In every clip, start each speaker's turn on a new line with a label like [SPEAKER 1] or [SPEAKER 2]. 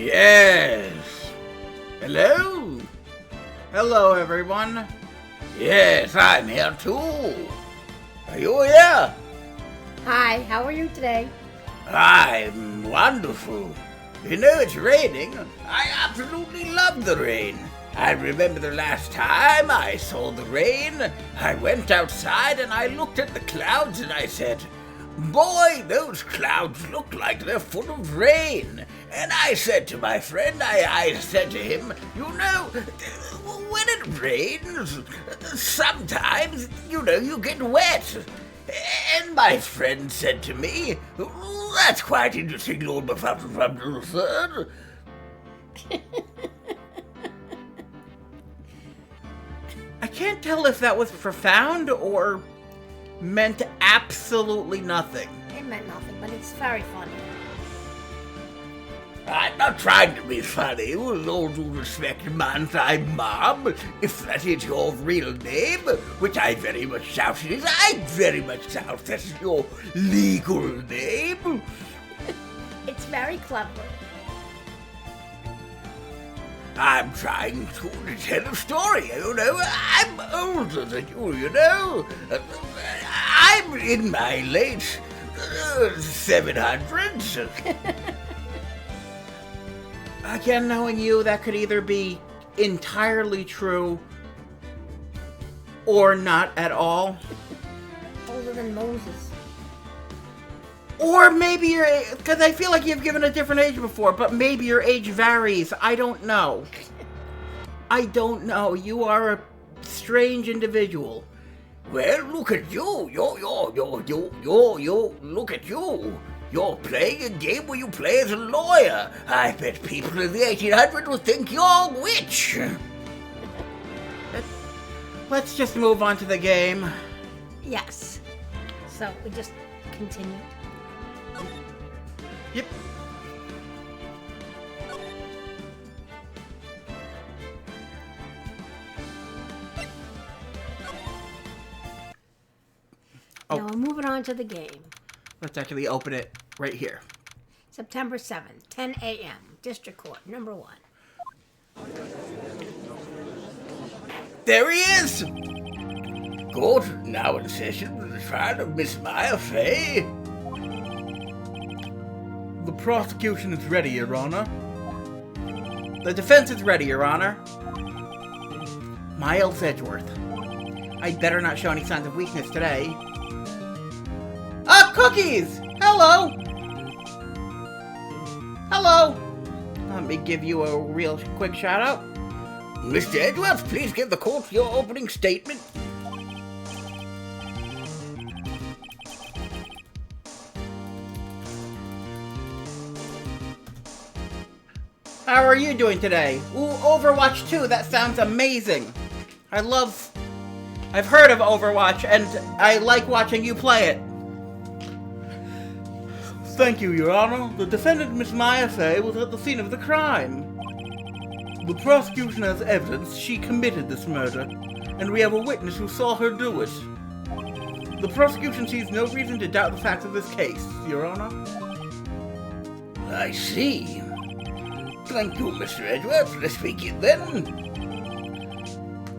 [SPEAKER 1] Yes. Hello? Hello, everyone. Yes, I'm here too. Are you here?
[SPEAKER 2] Hi, how are you today?
[SPEAKER 1] I'm wonderful. You know it's raining. I absolutely love the rain. I remember the last time I saw the rain. I went outside and I looked at the clouds and I said, boy, those clouds look like they're full of rain. And I said to my friend, I said to him, you know, when it rains, sometimes, you get wet. And my friend said to me, that's quite interesting, Lord Buffalo III. I can't tell if that was profound or meant absolutely nothing.
[SPEAKER 2] It meant nothing, but it's very funny.
[SPEAKER 1] I'm not trying to be funny, with all due respect, Manti Mom, if that is your real name, which I very much doubt it is. I very much doubt that is your legal name.
[SPEAKER 2] It's very clever.
[SPEAKER 1] I'm trying to tell a story, I'm older than you. I'm in my late 700s. Again, knowing you, that could either be entirely true or not at all.
[SPEAKER 2] Older than Moses.
[SPEAKER 1] Or maybe your age, because I feel like you've given a different age before, but maybe your age varies. I don't know. I don't know. You are a strange individual. Well, look at you. Look at you. You're playing a game where you play as a lawyer. I bet people in the 1800s would think you're a witch. Let's just move on to the game.
[SPEAKER 2] Yes. So we just continue.
[SPEAKER 1] Yep.
[SPEAKER 2] Now we're moving on to the game.
[SPEAKER 1] Let's actually open it right here.
[SPEAKER 2] September 7th, 10 a.m. District Court, number 1.
[SPEAKER 1] There he is! Court now in session with the trial of Miss Maya Fay. The prosecution is ready, Your Honor. The defense is ready, Your Honor. Miles Edgeworth. I'd better not show any signs of weakness today. Cookies! Hello! Hello! Let me give you a real quick shout out. Mr. Edgeworth, please give the court your opening statement. How are you doing today? Ooh, Overwatch 2, that sounds amazing. I've heard of Overwatch, and I like watching you play it. Thank you, Your Honor. The defendant, Miss Maya Fay, was at the scene of the crime. The prosecution has evidence she committed this murder, and we have a witness who saw her do it. The prosecution sees no reason to doubt the facts of this case, Your Honor. I see. Thank you, Mr. Edgeworth. Let's begin then.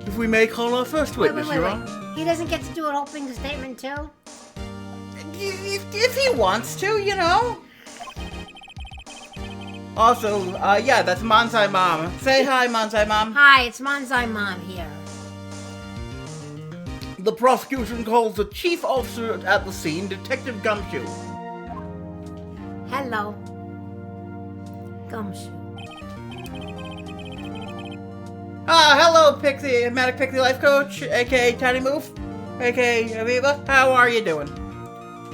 [SPEAKER 1] If we may call our first witness, Your Honor.
[SPEAKER 2] He doesn't get to do an opening statement, too?
[SPEAKER 1] If he wants to, Also, yeah, that's Manzai Mom. Say hi, Manzai Mom.
[SPEAKER 2] Hi, it's Manzai Mom here.
[SPEAKER 1] The prosecution calls the chief officer at the scene, Detective Gumshoe.
[SPEAKER 2] Hello. Gumshoe.
[SPEAKER 1] Hello, Manic Pixie Life Coach, a.k.a. Tiny Moof, a.k.a. Aviva. How are you doing?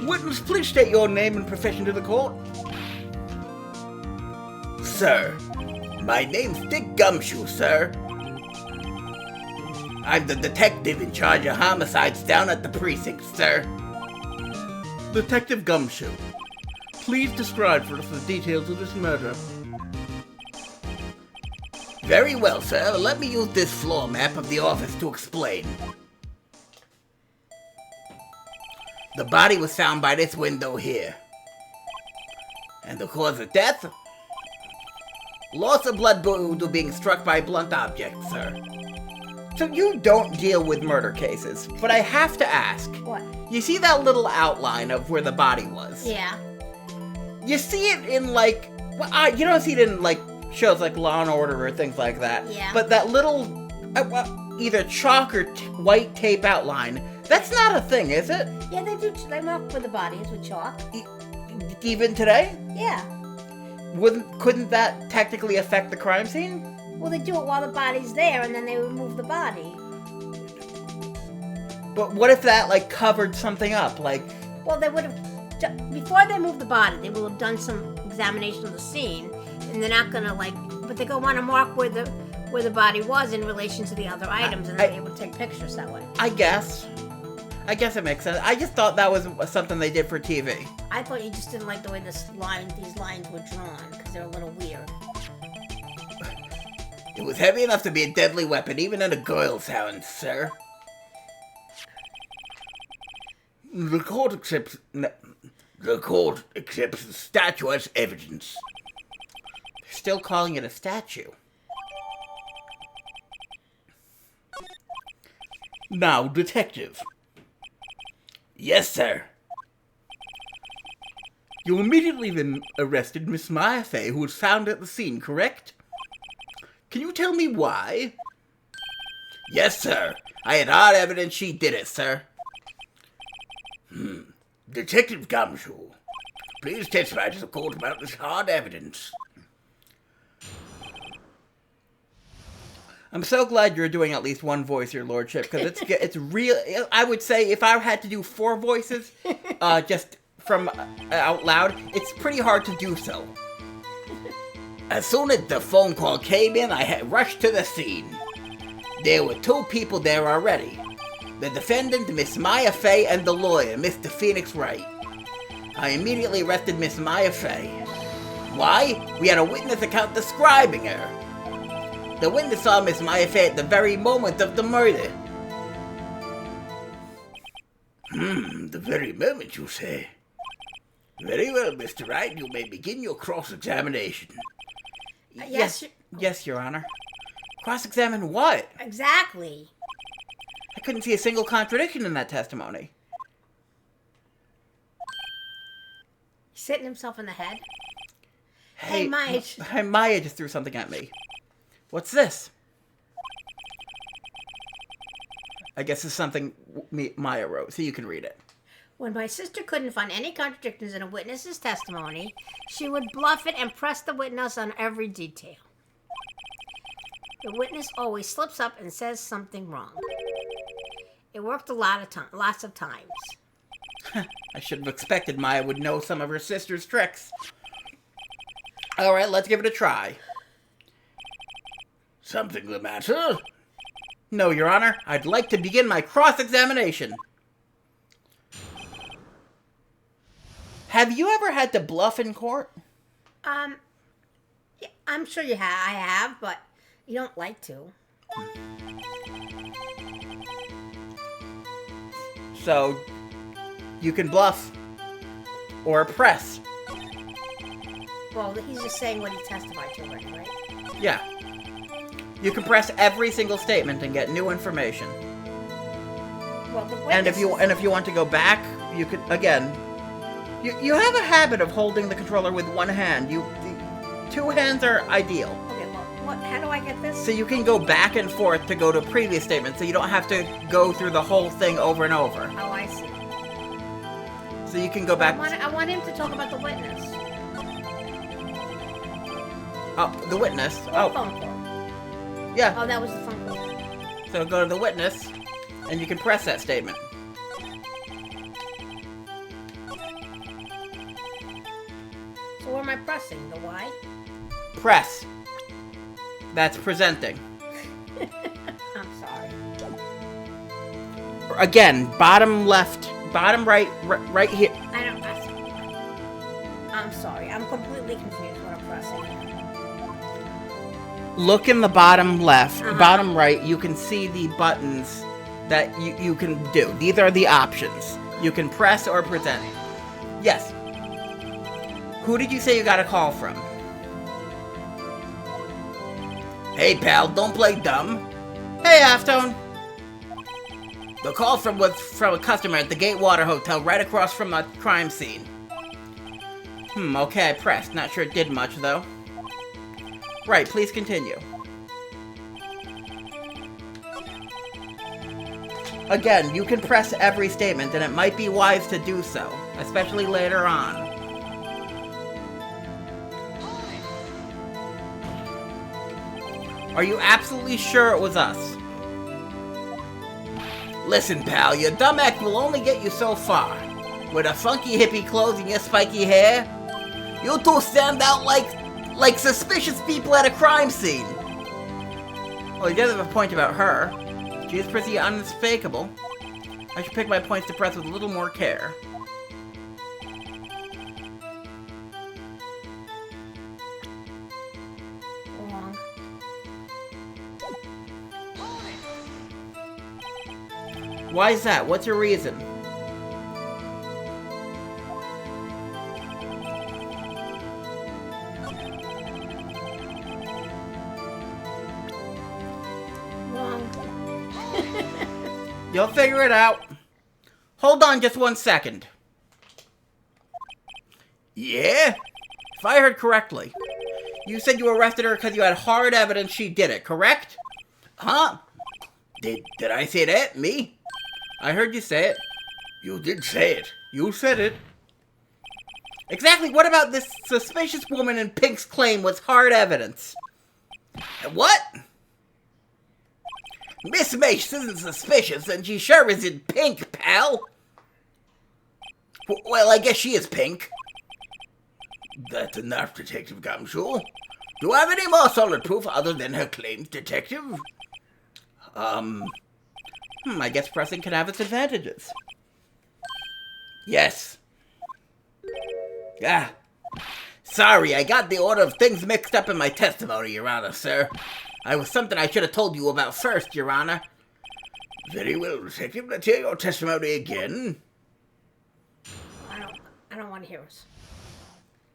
[SPEAKER 1] Witness, please state your name and profession to the court. Sir, my name's Dick Gumshoe, sir. I'm the detective in charge of homicides down at the precinct, sir. Detective Gumshoe, please describe for us the details of this murder. Very well, sir. Let me use this floor map of the office to explain. The body was found by this window here. And the cause of death? Loss of blood due to being struck by blunt objects, sir. So you don't deal with murder cases, but I have to ask.
[SPEAKER 2] What?
[SPEAKER 1] You see that little outline of where the body was?
[SPEAKER 2] Yeah.
[SPEAKER 1] You see it in, like... Well, you don't see it in, like, shows like Law & Order or things like that.
[SPEAKER 2] Yeah.
[SPEAKER 1] But that little, either chalk or white tape outline, that's not a thing, is it?
[SPEAKER 2] Yeah, they do. They mark for the bodies with chalk.
[SPEAKER 1] Even today?
[SPEAKER 2] Yeah.
[SPEAKER 1] Couldn't that technically affect the crime scene?
[SPEAKER 2] Well, they do it while the body's there, and then they remove the body.
[SPEAKER 1] But what if that, like, covered something up? Like...
[SPEAKER 2] Well, they would have... Before they move the body, they will have done some examination of the scene, and they're not going to, like... But they're going to want to mark where the body was in relation to the other items, and they're able to take pictures that way.
[SPEAKER 1] I guess it makes sense. I just thought that was something they did for TV.
[SPEAKER 2] I thought you just didn't like the way these lines were drawn, because they're a little weird.
[SPEAKER 1] It was heavy enough to be a deadly weapon, even in a girl's hands, sir. The court accepts the statue as evidence. They're still calling it a statue. Now, detective. Yes, sir. You immediately then arrested Miss Maya Fey, who was found at the scene, correct? Can you tell me why? Yes, sir. I had hard evidence she did it, sir. Detective Gumshoe, please testify to the court about this hard evidence. I'm so glad you're doing at least one voice, your lordship, because it's real. I would say if I had to do 4 voices, just from out loud, it's pretty hard to do so. As soon as the phone call came in, I had rushed to the scene. There were 2 people there already. The defendant, Miss Maya Fey, and the lawyer, Mr. Phoenix Wright. I immediately arrested Miss Maya Fey. Why? We had a witness account describing her. The witness saw Miss Maya Fey at the very moment of the murder. The very moment, you say? Very well, Mr. Wright, you may begin your cross-examination.
[SPEAKER 2] Yes,
[SPEAKER 1] Your Honor. Cross-examine what?
[SPEAKER 2] Exactly.
[SPEAKER 1] I couldn't see a single contradiction in that testimony.
[SPEAKER 2] He's hitting himself in the head.
[SPEAKER 1] Hey,
[SPEAKER 2] Maya.
[SPEAKER 1] Maya just threw something at me. What's this? I guess it's something Maya wrote, so you can read it.
[SPEAKER 2] When my sister couldn't find any contradictions in a witness's testimony, she would bluff it and press the witness on every detail. The witness always slips up and says something wrong. It worked lots of times.
[SPEAKER 1] I should have expected Maya would know some of her sister's tricks. All right, let's give it a try. Something the matter? No, Your Honor. I'd like to begin my cross-examination. Have you ever had to bluff in court?
[SPEAKER 2] Yeah, I'm sure I have, but you don't like to.
[SPEAKER 1] So, you can bluff or press.
[SPEAKER 2] Well, he's just saying what he testified to already, right?
[SPEAKER 1] Yeah. You can press every single statement and get new information.
[SPEAKER 2] Well, the
[SPEAKER 1] And if you want to go back, you could again. You have a habit of holding the controller with one hand. The 2 hands are ideal.
[SPEAKER 2] Okay, well, how do I get this?
[SPEAKER 1] So you can go back and forth to go to previous statements, so you don't have to go through the whole thing over and over.
[SPEAKER 2] Oh, I see.
[SPEAKER 1] So you can go back.
[SPEAKER 2] I want him to talk about the witness.
[SPEAKER 1] Oh, the witness.
[SPEAKER 2] The
[SPEAKER 1] Oh,
[SPEAKER 2] phone call.
[SPEAKER 1] yeah.
[SPEAKER 2] Oh, that was the phone call.
[SPEAKER 1] So go to the witness, and you can press that statement.
[SPEAKER 2] So where am I pressing? The Y?
[SPEAKER 1] Press. That's presenting.
[SPEAKER 2] I'm sorry.
[SPEAKER 1] Again, bottom left, bottom right, right here.
[SPEAKER 2] I'm sorry. I'm completely confused what I'm pressing.
[SPEAKER 1] Look in the bottom left, bottom right, you can see the buttons that you can do. These are the options. You can press or present. Yes. Who did you say you got a call from? Hey, pal, don't play dumb.
[SPEAKER 3] Hey, Halftone.
[SPEAKER 1] The call was from a customer at the Gatewater Hotel right across from the crime scene.
[SPEAKER 3] Okay, I pressed. Not sure it did much, though. Right, please continue. Again, you can press every statement, and it might be wise to do so, especially later on. Are you absolutely sure it was us?
[SPEAKER 1] Listen, pal, your dumb act will only get you so far. With a funky hippie clothes and your spiky hair, you two stand out like suspicious people at a crime scene.
[SPEAKER 3] Well, he does have a point about her. She is pretty unmistakable. I should pick my points to press with a little more care.
[SPEAKER 2] Wrong.
[SPEAKER 3] Why is that? What's your reason? You'll figure it out. Hold on just 1 second.
[SPEAKER 1] Yeah?
[SPEAKER 3] If I heard correctly, you said you arrested her because you had hard evidence she did it, correct?
[SPEAKER 1] Huh? Did I say that? Me?
[SPEAKER 3] I heard you say it.
[SPEAKER 1] You did say it.
[SPEAKER 3] You said it. Exactly what about this suspicious woman in pink's claim was hard evidence?
[SPEAKER 1] What? Miss Mace isn't suspicious, and she sure isn't pink, pal. Well, I guess she is pink. That's enough, Detective Gumshoe. Do you have any more solid proof other than her claims, Detective?
[SPEAKER 3] I guess pressing can have its advantages.
[SPEAKER 1] Yes. Ah. Sorry, I got the order of things mixed up in my testimony, Your Honor, sir. I was something I should have told you about first, Your Honor. Very well, Detective. Let's hear your testimony again.
[SPEAKER 2] I don't want to hear us.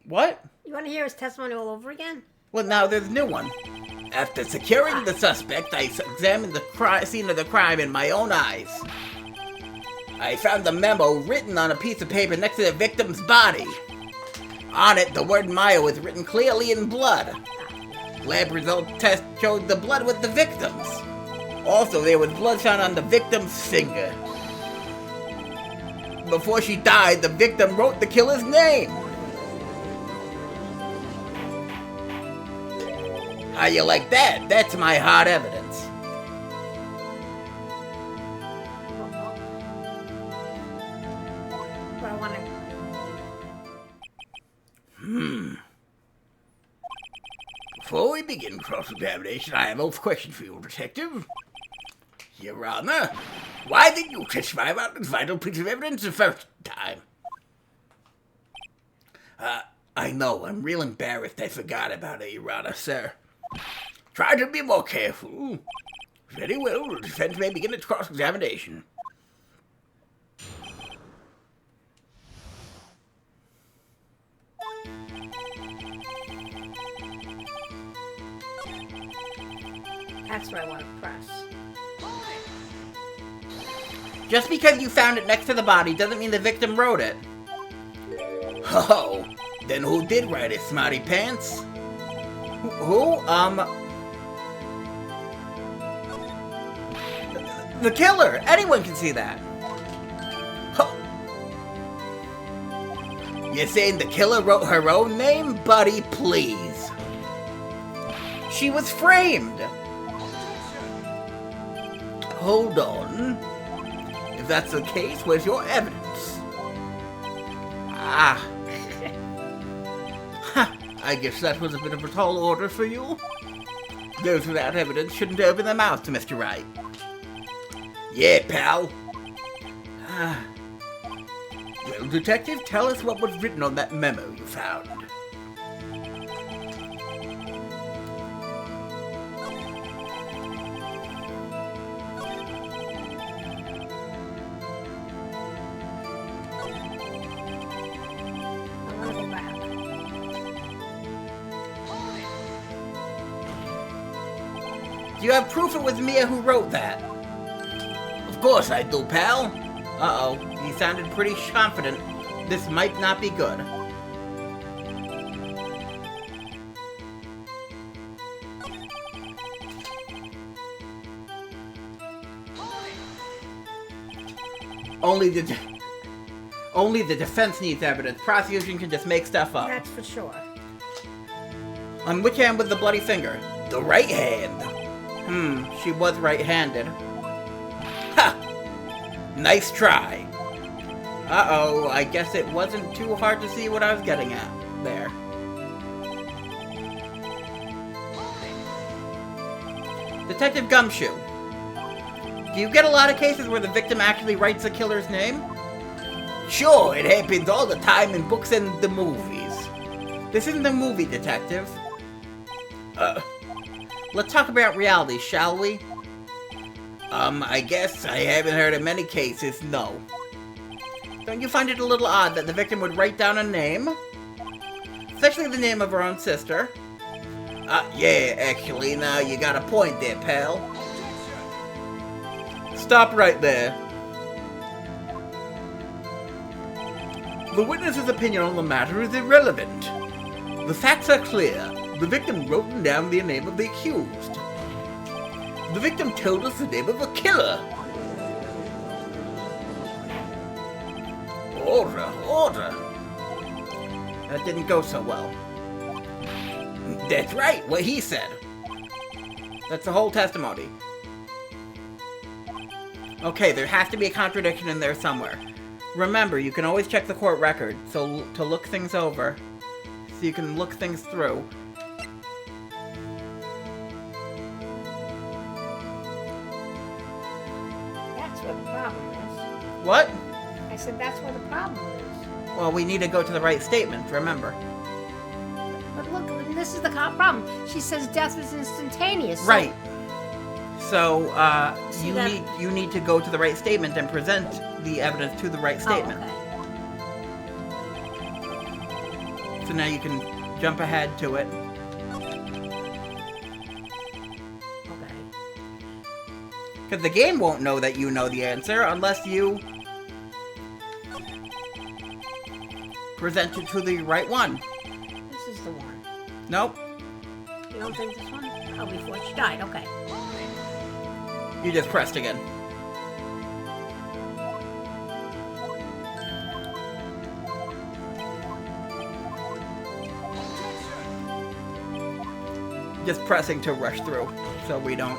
[SPEAKER 3] What?
[SPEAKER 2] You want to hear his testimony all over again?
[SPEAKER 3] Well, now there's a new one.
[SPEAKER 1] After securing the suspect, I examined the scene of the crime in my own eyes. I found the memo written on a piece of paper next to the victim's body. On it, the word Maya was written clearly in blood. Lab result test showed the blood with the victim's. Also, there was blood found on the victim's finger. Before she died, the victim wrote the killer's name. How you like that? That's my hard evidence.
[SPEAKER 2] But I want to.
[SPEAKER 1] Before we begin cross-examination, I have a question for you, Detective. Your Honor, why did you testify about this vital piece of evidence the first time? I know, I'm real embarrassed I forgot about it, Your Honor, sir. Try to be more careful. Very well, the defense may begin its cross-examination.
[SPEAKER 2] That's what I want to press.
[SPEAKER 3] Just because you found it next to the body doesn't mean the victim wrote it.
[SPEAKER 1] Oh, then who did write it, Smarty Pants?
[SPEAKER 3] Who? The killer! Anyone can see that.
[SPEAKER 1] You're saying the killer wrote her own name? Buddy, please.
[SPEAKER 3] She was framed!
[SPEAKER 1] Hold on. If that's the case, where's your evidence? I guess that was a bit of a tall order for you. Those without evidence shouldn't open their mouths to Mr. Wright. Yeah, pal. Well, Detective, tell us what was written on that memo you found.
[SPEAKER 2] I want to go back.
[SPEAKER 3] Do you have proof it was Mia who wrote that?
[SPEAKER 1] Of course I do, pal.
[SPEAKER 3] Uh-oh, he sounded pretty confident. This might not be good. Only the defense needs evidence. Prosecution can just make stuff up.
[SPEAKER 2] That's for sure.
[SPEAKER 3] On which hand was the bloody finger?
[SPEAKER 1] The right hand.
[SPEAKER 3] She was right-handed.
[SPEAKER 1] Ha! Nice try.
[SPEAKER 3] Uh-oh, I guess it wasn't too hard to see what I was getting at there. Detective Gumshoe. Do you get a lot of cases where the victim actually writes the killer's name?
[SPEAKER 1] Sure, it happens all the time in books and the movies.
[SPEAKER 3] This isn't a movie, Detective. Let's talk about reality, shall we?
[SPEAKER 1] I guess I haven't heard of many cases, no.
[SPEAKER 3] Don't you find it a little odd that the victim would write down a name? Especially the name of her own sister.
[SPEAKER 1] Yeah, actually, now you got a point there, pal.
[SPEAKER 3] Stop right there.
[SPEAKER 1] The witness's opinion on the matter is irrelevant. The facts are clear. The victim wrote down the name of the accused. The victim told us the name of the killer. Order.
[SPEAKER 3] That didn't go so well.
[SPEAKER 1] That's right, what he said.
[SPEAKER 3] That's the whole testimony. Okay, there has to be a contradiction in there somewhere. Remember, you can always check the court record, so to look things over, so you can look things through.
[SPEAKER 2] That's what the problem is.
[SPEAKER 3] What?
[SPEAKER 2] I said that's where the problem is.
[SPEAKER 3] Well, we need to go to the right statement, remember.
[SPEAKER 2] But look, this is the problem. She says death was instantaneous. So
[SPEAKER 3] Right. So,
[SPEAKER 2] See
[SPEAKER 3] you
[SPEAKER 2] that-
[SPEAKER 3] need to go to the right statement and present the evidence to the right statement.
[SPEAKER 2] Oh,
[SPEAKER 3] So now you can jump ahead to it.
[SPEAKER 2] okay.
[SPEAKER 3] Because the game won't know that you know the answer unless you present it to the right one.
[SPEAKER 2] This is the one.
[SPEAKER 3] Nope.
[SPEAKER 2] You don't think this one? Oh, before she died. Okay.
[SPEAKER 3] You just pressed again. Just pressing to rush through, so we don't.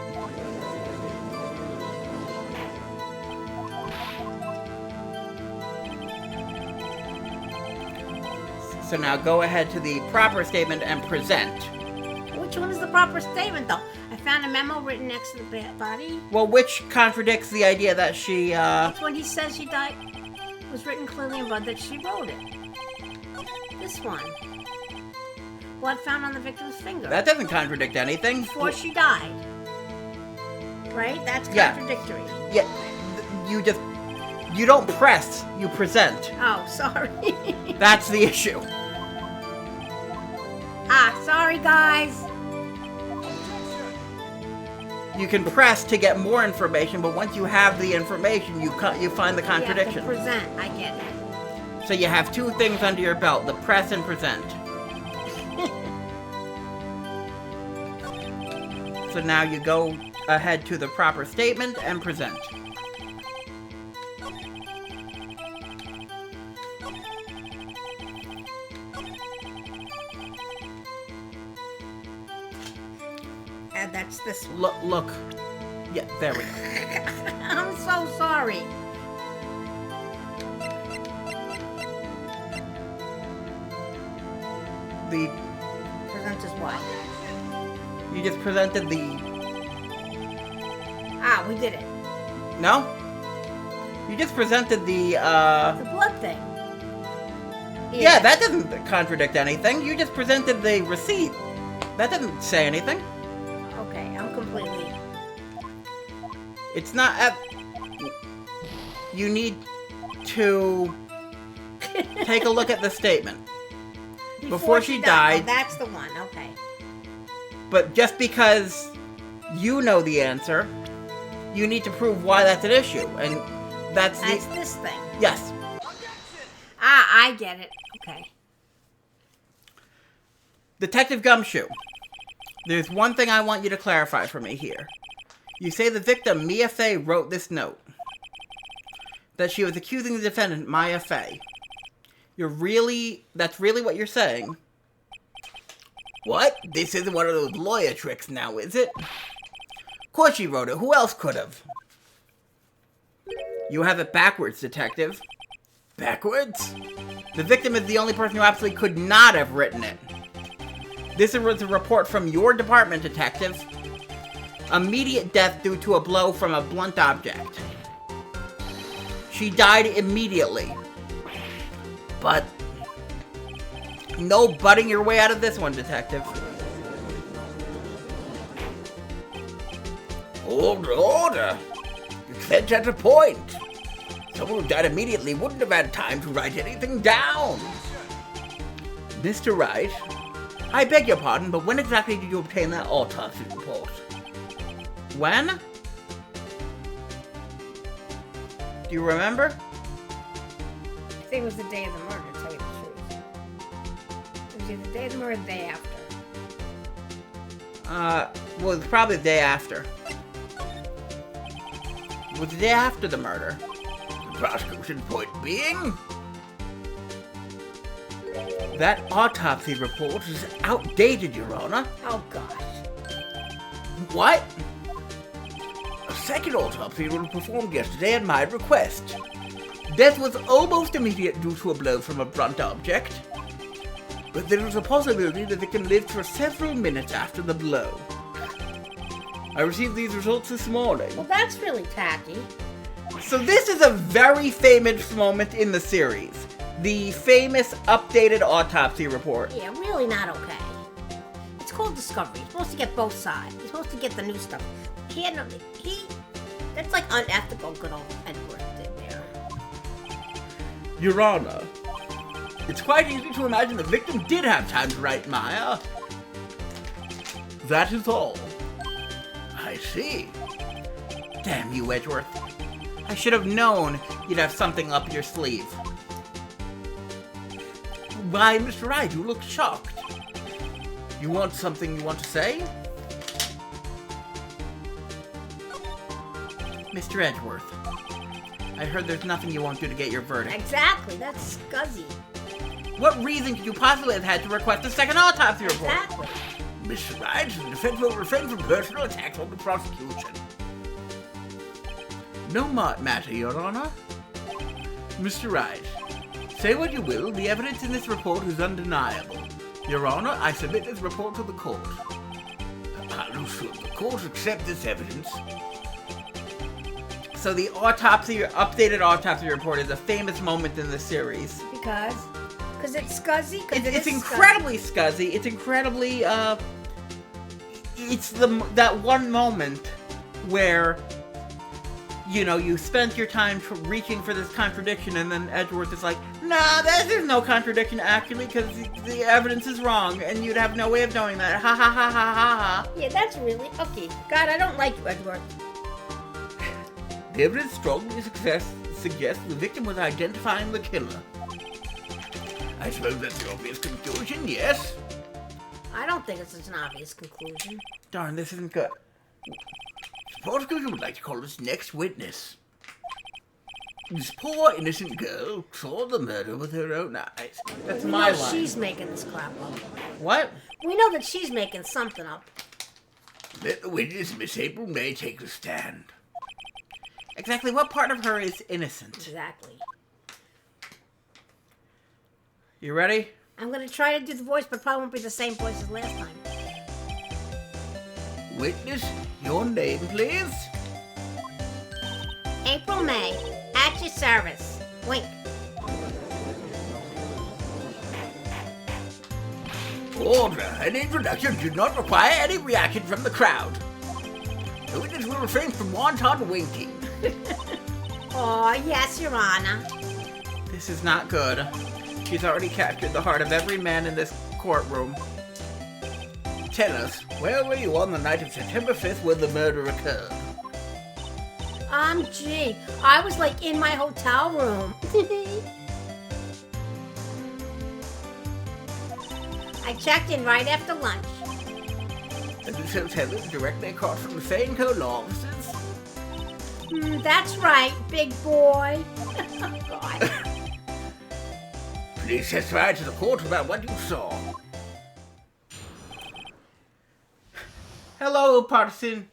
[SPEAKER 3] So now go ahead to the proper statement and present.
[SPEAKER 2] Which one is the proper statement, though? I found a memo written next to the body.
[SPEAKER 3] Well, which contradicts the idea that she,
[SPEAKER 2] It's when he says she died. It was written clearly in blood that she wrote it. This one. Blood found on the victim's finger.
[SPEAKER 3] That doesn't contradict anything.
[SPEAKER 2] Before she died. Right? That's
[SPEAKER 3] Yeah.
[SPEAKER 2] contradictory.
[SPEAKER 3] Yeah, you don't press, you present.
[SPEAKER 2] Oh, sorry.
[SPEAKER 3] That's the issue.
[SPEAKER 2] Sorry, guys.
[SPEAKER 3] You can press to get more information, but once you have the information, you find the contradiction.
[SPEAKER 2] You have to present. I get it.
[SPEAKER 3] So you have two things under your belt, the press and present. So now you go ahead to the proper statement and present.
[SPEAKER 2] And that's this one.
[SPEAKER 3] Look. Yeah, there we go.
[SPEAKER 2] I'm so sorry.
[SPEAKER 3] The
[SPEAKER 2] Present is what?
[SPEAKER 3] You just presented the...
[SPEAKER 2] We did it.
[SPEAKER 3] No? You just presented the,
[SPEAKER 2] The blood thing.
[SPEAKER 3] Yeah, that doesn't contradict anything. You just presented the receipt. That doesn't say anything.
[SPEAKER 2] Okay, I'm completely...
[SPEAKER 3] It's not... You need to take a look at the statement. Before she died.
[SPEAKER 2] Oh, that's the one, okay.
[SPEAKER 3] But just because You know the answer. You need to prove why that's an issue, and that's
[SPEAKER 2] this thing.
[SPEAKER 3] Yes.
[SPEAKER 2] I get it. Okay.
[SPEAKER 3] Detective Gumshoe, there's one thing I want you to clarify for me here. You say the victim, Mia Fey, wrote this note. That she was accusing the defendant, Maya Fey. That's really what you're saying?
[SPEAKER 1] What? This isn't one of those lawyer tricks now, is it?
[SPEAKER 3] Of course she wrote it. Who else could have? You have it backwards, Detective.
[SPEAKER 1] Backwards?
[SPEAKER 3] The victim is the only person who absolutely could not have written it. This was a report from your department, Detective. Immediate death due to a blow from a blunt object. She died immediately.
[SPEAKER 1] But...
[SPEAKER 3] No butting your way out of this one, Detective.
[SPEAKER 1] Order. You said at a point. Someone who died immediately wouldn't have had time to write anything down.
[SPEAKER 3] Mr. Wright, I beg your pardon, but when exactly did you obtain that autopsy report? When? Do you remember?
[SPEAKER 2] I think it was the day of the murder, to tell you the truth. It was either the day of the murder or the day after.
[SPEAKER 3] Well, it's probably the day after. It was the day after the murder.
[SPEAKER 1] The prosecution point being...
[SPEAKER 3] That autopsy report is outdated, Your Honor.
[SPEAKER 2] Oh, gosh.
[SPEAKER 3] What?
[SPEAKER 1] A second autopsy was performed yesterday at my request.
[SPEAKER 3] Death was almost immediate due to a blow from a blunt object.
[SPEAKER 1] But there was a possibility the victim lived for several minutes after the blow. I received these results this morning.
[SPEAKER 2] Well, that's really tacky.
[SPEAKER 3] So this is a very famous moment in the series. The famous updated autopsy report.
[SPEAKER 2] Yeah, really not okay. It's called Discovery. You're supposed to get both sides. You're supposed to get the new stuff. That's like unethical, good old Edward did there.
[SPEAKER 1] Your Honor, it's quite easy to imagine the victim did have time to write Maya. That is all. I see.
[SPEAKER 3] Damn you, Edgeworth. I should have known you'd have something up your sleeve.
[SPEAKER 1] Why, Mr. Wright, you look shocked. You want something you want to say?
[SPEAKER 3] Mr. Edgeworth, I heard there's nothing you won't do to get your verdict.
[SPEAKER 2] Exactly, that's scuzzy.
[SPEAKER 3] What reason could you possibly have had to request a second autopsy report?
[SPEAKER 2] Exactly.
[SPEAKER 1] Mr. Wright, the defense will refrain from personal attacks on the prosecution. No matter, Your Honor. Mr. Wright, say what you will, the evidence in this report is undeniable. Your Honor, I submit this report to the court. How should the court accept this evidence?
[SPEAKER 3] So the updated autopsy report is a famous moment in the series.
[SPEAKER 2] Because it's scuzzy?
[SPEAKER 3] It's incredibly scuzzy. It's incredibly, it's that one moment where, you know, you spent your time reaching for this contradiction, and then Edgeworth is like, nah, there's no contradiction, actually, because the evidence is wrong, and you'd have no way of knowing that. Ha ha ha ha ha ha.
[SPEAKER 2] Yeah, that's really... Okay, God, I don't like you, Edgeworth.
[SPEAKER 1] The evidence strongly suggests the victim was identifying the killer. I suppose that's the obvious conclusion, yes?
[SPEAKER 2] I don't think it's such an obvious conclusion.
[SPEAKER 3] Darn, this isn't good.
[SPEAKER 1] The prosecution would like to call this next witness. This poor innocent girl saw the murder with her own eyes.
[SPEAKER 3] That's
[SPEAKER 2] we
[SPEAKER 3] my
[SPEAKER 2] know
[SPEAKER 3] line.
[SPEAKER 2] She's making this crap up.
[SPEAKER 3] What?
[SPEAKER 2] We know that she's making something up.
[SPEAKER 1] Let the witness, Miss April May, take the stand.
[SPEAKER 3] Exactly what part of her is innocent?
[SPEAKER 2] Exactly.
[SPEAKER 3] You ready?
[SPEAKER 2] I'm going to try to do the voice, but probably won't be the same voice as last time.
[SPEAKER 1] Witness, your name, please?
[SPEAKER 2] April May, at your service. Wink.
[SPEAKER 1] Order. An introduction did not require any reaction from the crowd. The witness will refrain from wanton winking.
[SPEAKER 2] Oh, yes, Your Honor.
[SPEAKER 3] This is not good. She's already captured the heart of every man in this courtroom.
[SPEAKER 1] tell us, where were you on the night of September 5th when the murder occurred?
[SPEAKER 2] Gee, I was like in my hotel room. I checked in right after lunch.
[SPEAKER 1] And this hotel is directly across from the Fainco law offices?
[SPEAKER 2] That's right, big boy. God.
[SPEAKER 1] Please testify to the court about what you saw.
[SPEAKER 3] Hello, Partisan.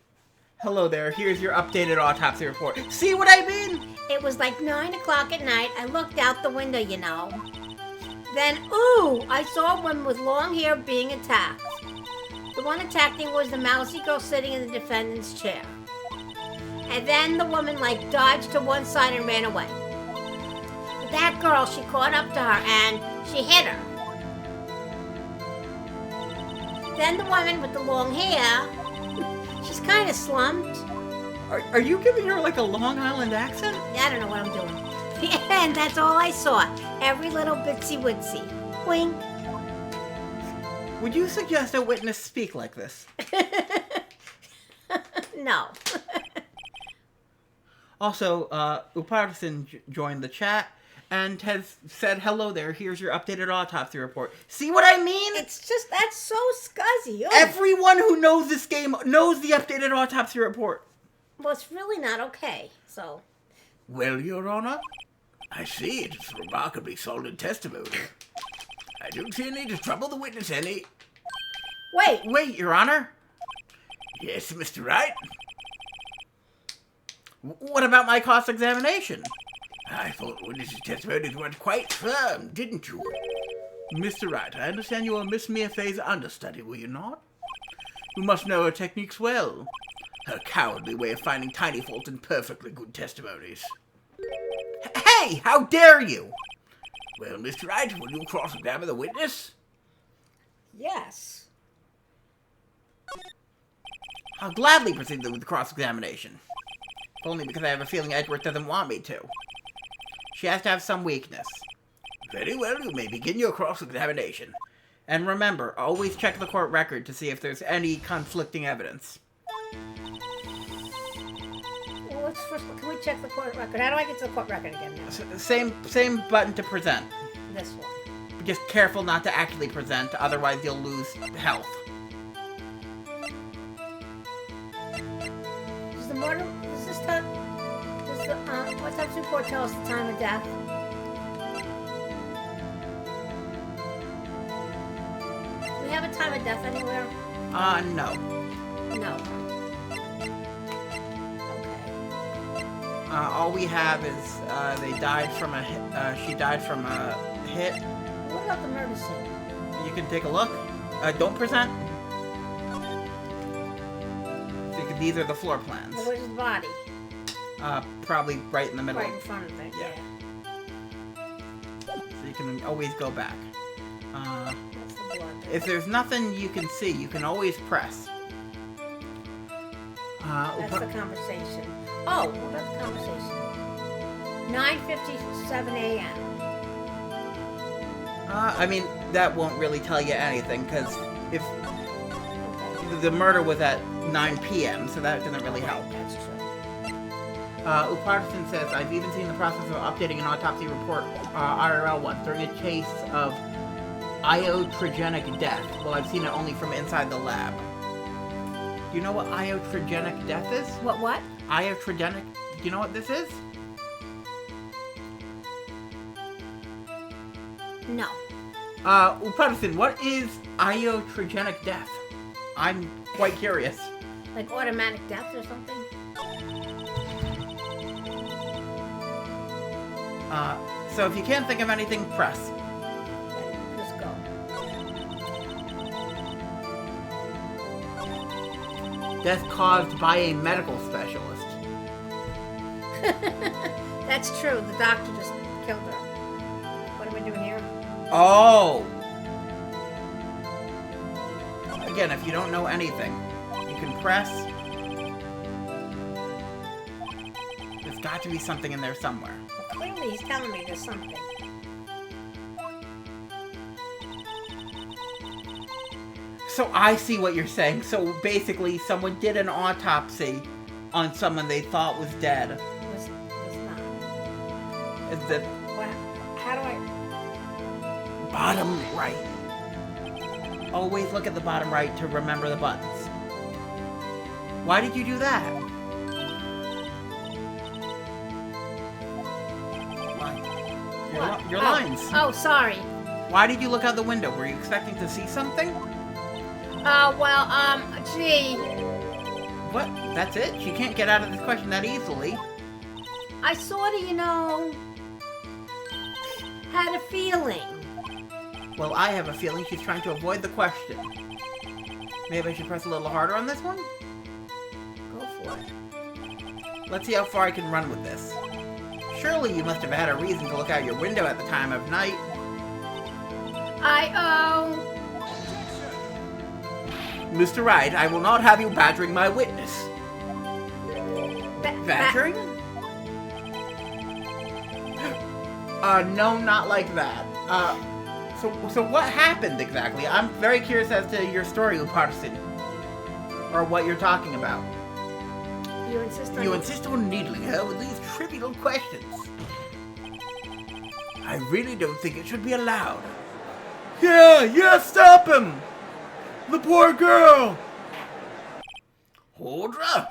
[SPEAKER 3] Hello there. Here's your updated autopsy report. See what I mean?
[SPEAKER 2] It was like 9 o'clock at night. I looked out the window, you know. Then, ooh, I saw a woman with long hair being attacked. The one attacking was the mousy girl sitting in the defendant's chair. And then the woman, like, dodged to one side and ran away. But that girl, she caught up to her and she hit her. Then the woman with the long hair, she's kind of slumped.
[SPEAKER 3] Are you giving her like a Long Island accent?
[SPEAKER 2] I don't know what I'm doing. And that's all I saw. Every little bitsy witsy. Wink.
[SPEAKER 3] Would you suggest a witness speak like this?
[SPEAKER 2] No.
[SPEAKER 3] Also, Upartisan joined the chat and has said, hello there, here's your updated autopsy report. See what I mean?
[SPEAKER 2] It's just, that's so scuzzy. Ugh.
[SPEAKER 3] Everyone who knows this game knows the updated autopsy report.
[SPEAKER 2] Well, it's really not okay, so.
[SPEAKER 1] Well, Your Honor, I see it is remarkably solid testimony. I don't see a need to trouble the witness any.
[SPEAKER 3] Wait, Your Honor.
[SPEAKER 1] Yes, Mr. Wright?
[SPEAKER 3] What about my cross-examination?
[SPEAKER 1] I thought the witness's testimonies were quite firm, didn't you? Mr. Wright, I understand you are Miss Meafay's understudy, were you not? You must know her techniques well. Her cowardly way of finding tiny faults in perfectly good testimonies.
[SPEAKER 3] Hey, how dare you?
[SPEAKER 1] Well, Mr. Wright, will you cross-examine the witness?
[SPEAKER 2] Yes.
[SPEAKER 3] I'll gladly proceed with the cross-examination. If only because I have a feeling Edward doesn't want me to. She has to have some weakness.
[SPEAKER 1] Very well, you may begin your cross-examination.
[SPEAKER 3] And remember, always check the court record to see if there's any conflicting evidence.
[SPEAKER 2] Well, let's first, can we check the court record? How do I get to the court record again now?
[SPEAKER 3] Same button to present.
[SPEAKER 2] This one.
[SPEAKER 3] Just careful not to actually present, otherwise you'll lose health.
[SPEAKER 2] Does the murder, does this time, does the, autopsy report tell us the time of death? Do we have a time of death anywhere?
[SPEAKER 3] No.
[SPEAKER 2] No. Okay.
[SPEAKER 3] All we have is, they died from a hit, she died from a hit.
[SPEAKER 2] What about the murder scene?
[SPEAKER 3] You can take a look. Don't present. These are the floor plans.
[SPEAKER 2] Well, where's the body?
[SPEAKER 3] Probably right in the middle.
[SPEAKER 2] Right in front of it,
[SPEAKER 3] Yeah. So you can always go back.
[SPEAKER 2] That's the blood.
[SPEAKER 3] If there's nothing you can see, you can always press.
[SPEAKER 2] That's the conversation. Oh, what about the conversation? 9:57 a.m.
[SPEAKER 3] I mean, that won't really tell you anything, because if
[SPEAKER 2] Okay.
[SPEAKER 3] the murder was at 9 p.m., so that doesn't really help.
[SPEAKER 2] That's true.
[SPEAKER 3] Upartisan says, I've even seen the process of updating an autopsy report, IRL once, during a case of iatrogenic death. Well, I've seen it only from inside the lab. Do you know what iatrogenic death is?
[SPEAKER 2] What?
[SPEAKER 3] Iatrogenic, do you know what this is?
[SPEAKER 2] No.
[SPEAKER 3] Upartisan, what is iatrogenic death? I'm quite curious.
[SPEAKER 2] Like automatic death or something?
[SPEAKER 3] So if you can't think of anything, press.
[SPEAKER 2] Okay, let's go.
[SPEAKER 3] Death caused by a medical specialist.
[SPEAKER 2] That's true. The doctor just killed her. What am I doing here?
[SPEAKER 3] Oh! Again, if you don't know anything, you can press. There's got to be something in there somewhere.
[SPEAKER 2] Well, clearly he's telling me there's something.
[SPEAKER 3] So I see what you're saying. So basically, someone did an autopsy on someone they thought was dead.
[SPEAKER 2] Was not.
[SPEAKER 3] Is that
[SPEAKER 2] Well, how do I...
[SPEAKER 3] bottom right? Always look at the bottom right to remember the buttons. Why did you do that? Your lines.
[SPEAKER 2] Oh, sorry.
[SPEAKER 3] Why did you look out the window? Were you expecting to see something?
[SPEAKER 2] Gee,
[SPEAKER 3] What? That's it? She can't get out of this question that easily.
[SPEAKER 2] I sort of, had a feeling.
[SPEAKER 3] Well, I have a feeling she's trying to avoid the question. Maybe I should press a little harder on this one?
[SPEAKER 2] Go for it.
[SPEAKER 3] Let's see how far I can run with this. Surely you must have had a reason to look out your window at the time of night. Mr. Wright, I will not have you badgering my witness. Badgering? No, not like that. So what happened exactly? I'm very curious as to your story, Uparsin. Or what you're talking about.
[SPEAKER 1] You insist on needling her with these trivial questions. I really don't think it should be allowed.
[SPEAKER 3] Yeah, stop him! The poor girl!
[SPEAKER 1] Audra!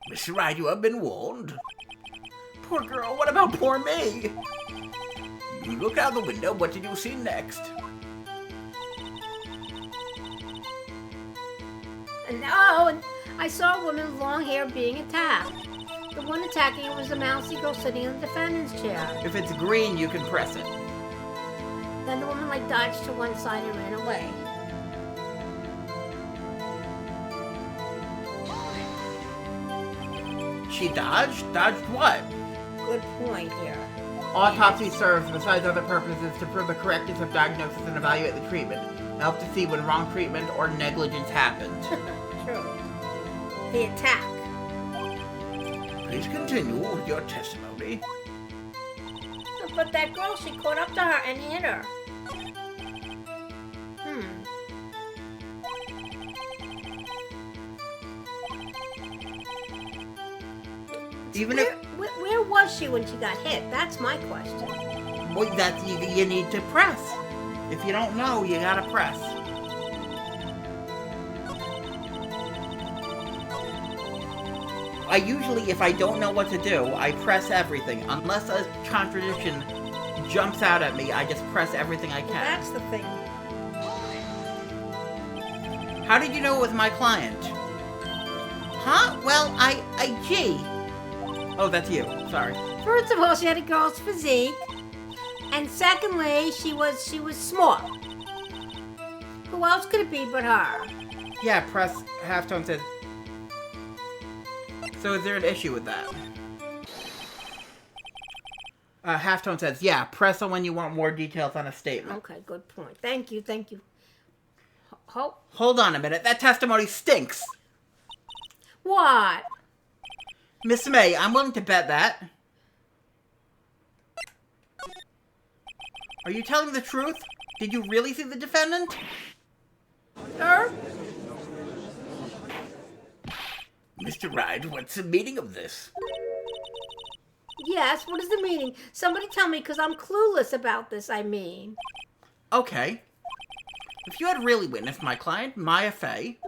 [SPEAKER 1] Mr. Wright, you have been warned.
[SPEAKER 3] Poor girl, what about poor me?
[SPEAKER 1] You looked out the window, what did you see next?
[SPEAKER 2] No, I saw a woman with long hair being attacked. The one attacking her was a mousy girl sitting in the defendant's chair.
[SPEAKER 3] If it's green, you can press it.
[SPEAKER 2] Then the woman dodged to one side and ran away.
[SPEAKER 3] She dodged? Dodged what?
[SPEAKER 2] Good point here.
[SPEAKER 3] Autopsy serves, besides other purposes, to prove the correctness of diagnosis and evaluate the treatment. Help to see when wrong treatment or negligence happened.
[SPEAKER 2] True. The attack.
[SPEAKER 1] Please continue with your testimony.
[SPEAKER 2] But that girl, she caught up to her and hit her.
[SPEAKER 3] Even
[SPEAKER 2] where was she when she got hit? That's my question.
[SPEAKER 3] Well, that's you need to press. If you don't know, you gotta press. I usually, if I don't know what to do, I press everything. Unless a contradiction jumps out at me, I just press everything I can.
[SPEAKER 2] That's the thing.
[SPEAKER 3] How did you know it was my client? Huh? Well, gee. Oh, that's you. Sorry.
[SPEAKER 2] First of all, she had a girl's physique. And secondly, she was small. Who else could it be but her?
[SPEAKER 3] Yeah, press halftone says. So is there an issue with that? Halftone says, yeah, press on when you want more details on a statement.
[SPEAKER 2] Okay, good point. Thank you.
[SPEAKER 3] Hold on a minute. That testimony stinks.
[SPEAKER 2] What?
[SPEAKER 3] Miss May, I'm willing to bet that. Are you telling the truth? Did you really see the defendant?
[SPEAKER 2] Her?
[SPEAKER 1] Mr. Wright, what's the meaning of this?
[SPEAKER 2] Yes, what is the meaning? Somebody tell me, because I'm clueless about this, I mean.
[SPEAKER 3] Okay. If you had really witnessed my client, Maya Fey,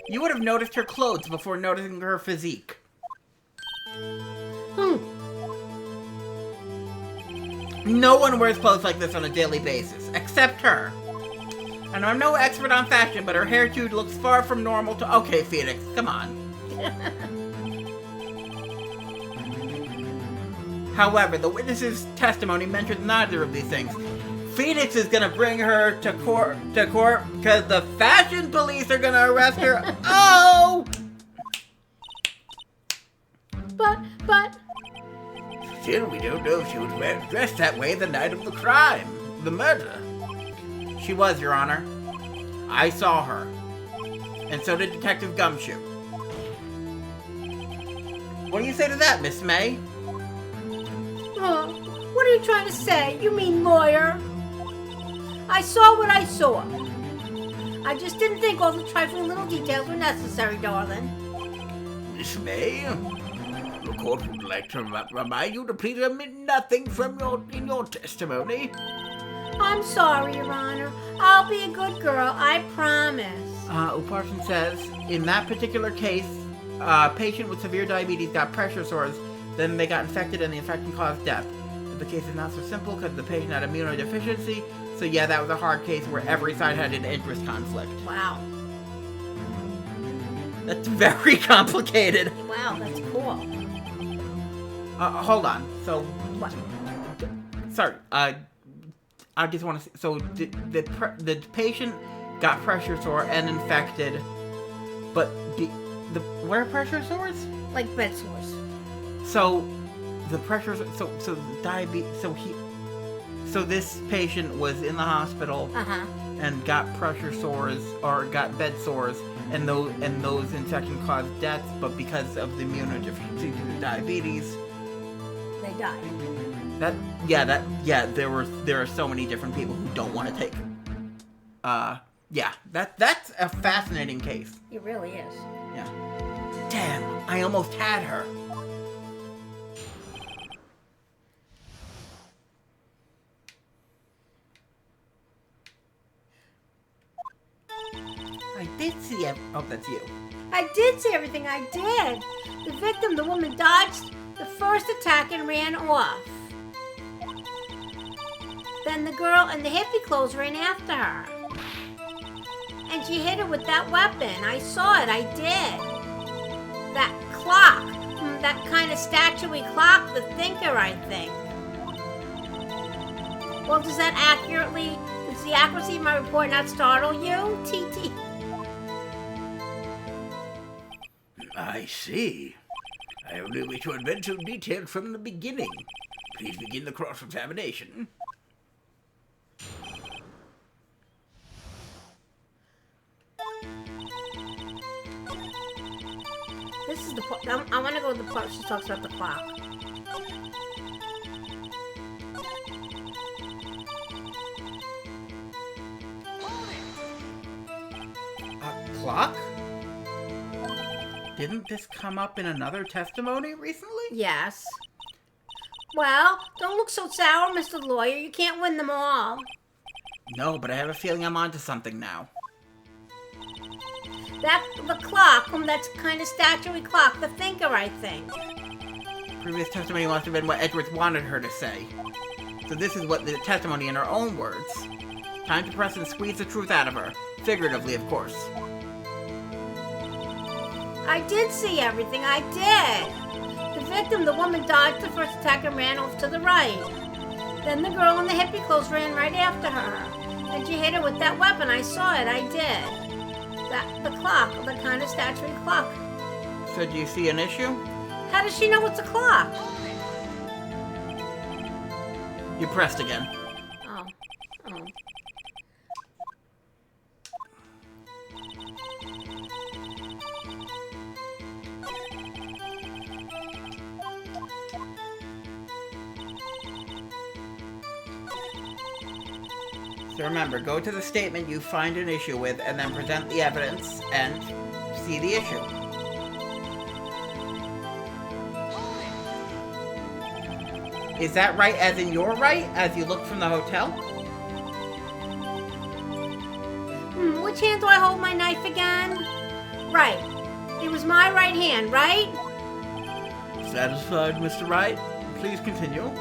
[SPEAKER 3] you would have noticed her clothes before noticing her physique. No one wears clothes like this on a daily basis, except her. And I'm no expert on fashion, but her hairdo looks far from normal to... Okay, Phoenix, come on. However, the witness's testimony mentions neither of these things. Phoenix is gonna bring her to court because the fashion police are gonna arrest her. Oh!
[SPEAKER 2] But...
[SPEAKER 1] Still, we don't know if she was dressed that way the night of the crime, the murder.
[SPEAKER 3] She was, Your Honor. I saw her. And so did Detective Gumshoe. What do you say to that, Miss May?
[SPEAKER 2] What are you trying to say? You mean lawyer? I saw what I saw. I just didn't think all the trifling little details were necessary, darling.
[SPEAKER 1] Miss May, the court would like to remind you to please omit nothing from your testimony.
[SPEAKER 2] I'm sorry, Your Honor. I'll be a good girl, I promise.
[SPEAKER 3] Upharsin says, in that particular case, a patient with severe diabetes got pressure sores, then they got infected and the infection caused death. But the case is not so simple because the patient had immunodeficiency, so yeah, that was a hard case where every side had an interest conflict.
[SPEAKER 2] Wow.
[SPEAKER 3] That's very complicated.
[SPEAKER 2] Wow, that's cool.
[SPEAKER 3] Hold on. So,
[SPEAKER 2] What?
[SPEAKER 3] sorry. I just want to. So the patient got pressure sore and infected, but what are pressure sores?
[SPEAKER 2] Like bed sores.
[SPEAKER 3] So the pressure. So diabetes. So this patient was in the hospital and got pressure sores or got bed sores, and those infections caused deaths. But because of the immunodeficiency to the diabetes,
[SPEAKER 2] They died.
[SPEAKER 3] There are so many different people who don't want to take. That's a fascinating case.
[SPEAKER 2] It really is.
[SPEAKER 3] Yeah. Damn, I almost had her. I did see it. Oh, that's you.
[SPEAKER 2] I did see everything I did. The victim, the woman, dodged the first attack and ran off. Then the girl in the hippie clothes ran after her. And she hit her with that weapon. I saw it, I did. That clock, that kind of statuey clock, the thinker, I think. Well, does the accuracy of my report not startle you, TT?
[SPEAKER 1] I see. I only wish to invent some details from the beginning. Please begin the cross-examination.
[SPEAKER 2] This is the part. I want to go to the part she talks about the clock.
[SPEAKER 3] Clock? Didn't this come up in another testimony recently?
[SPEAKER 2] Yes. Well, don't look so sour, Mr. Lawyer. You can't win them all.
[SPEAKER 3] No, but I have a feeling I'm onto something now.
[SPEAKER 2] The clock, that's kind of statuey clock, the thinker, I think.
[SPEAKER 3] Previous testimony must have been what Edwards wanted her to say. So this is what the testimony in her own words. Time to press and squeeze the truth out of her. Figuratively, of course.
[SPEAKER 2] I did see everything, I did. The victim, the woman, dodged the first attack and ran off to the right. Then the girl in the hippie clothes ran right after her. And she hit her with that weapon. I saw it, I did. The clock, the kind of statuey clock.
[SPEAKER 3] So do you see an issue?
[SPEAKER 2] How does she know it's a clock?
[SPEAKER 3] You pressed again.
[SPEAKER 2] Oh.
[SPEAKER 3] So remember, go to the statement you find an issue with and then present the evidence and see the issue. Is that right as in your right, as you look from the hotel?
[SPEAKER 2] Which hand do I hold my knife again? Right. It was my right hand, right?
[SPEAKER 3] Satisfied, Mr. Wright? Please continue.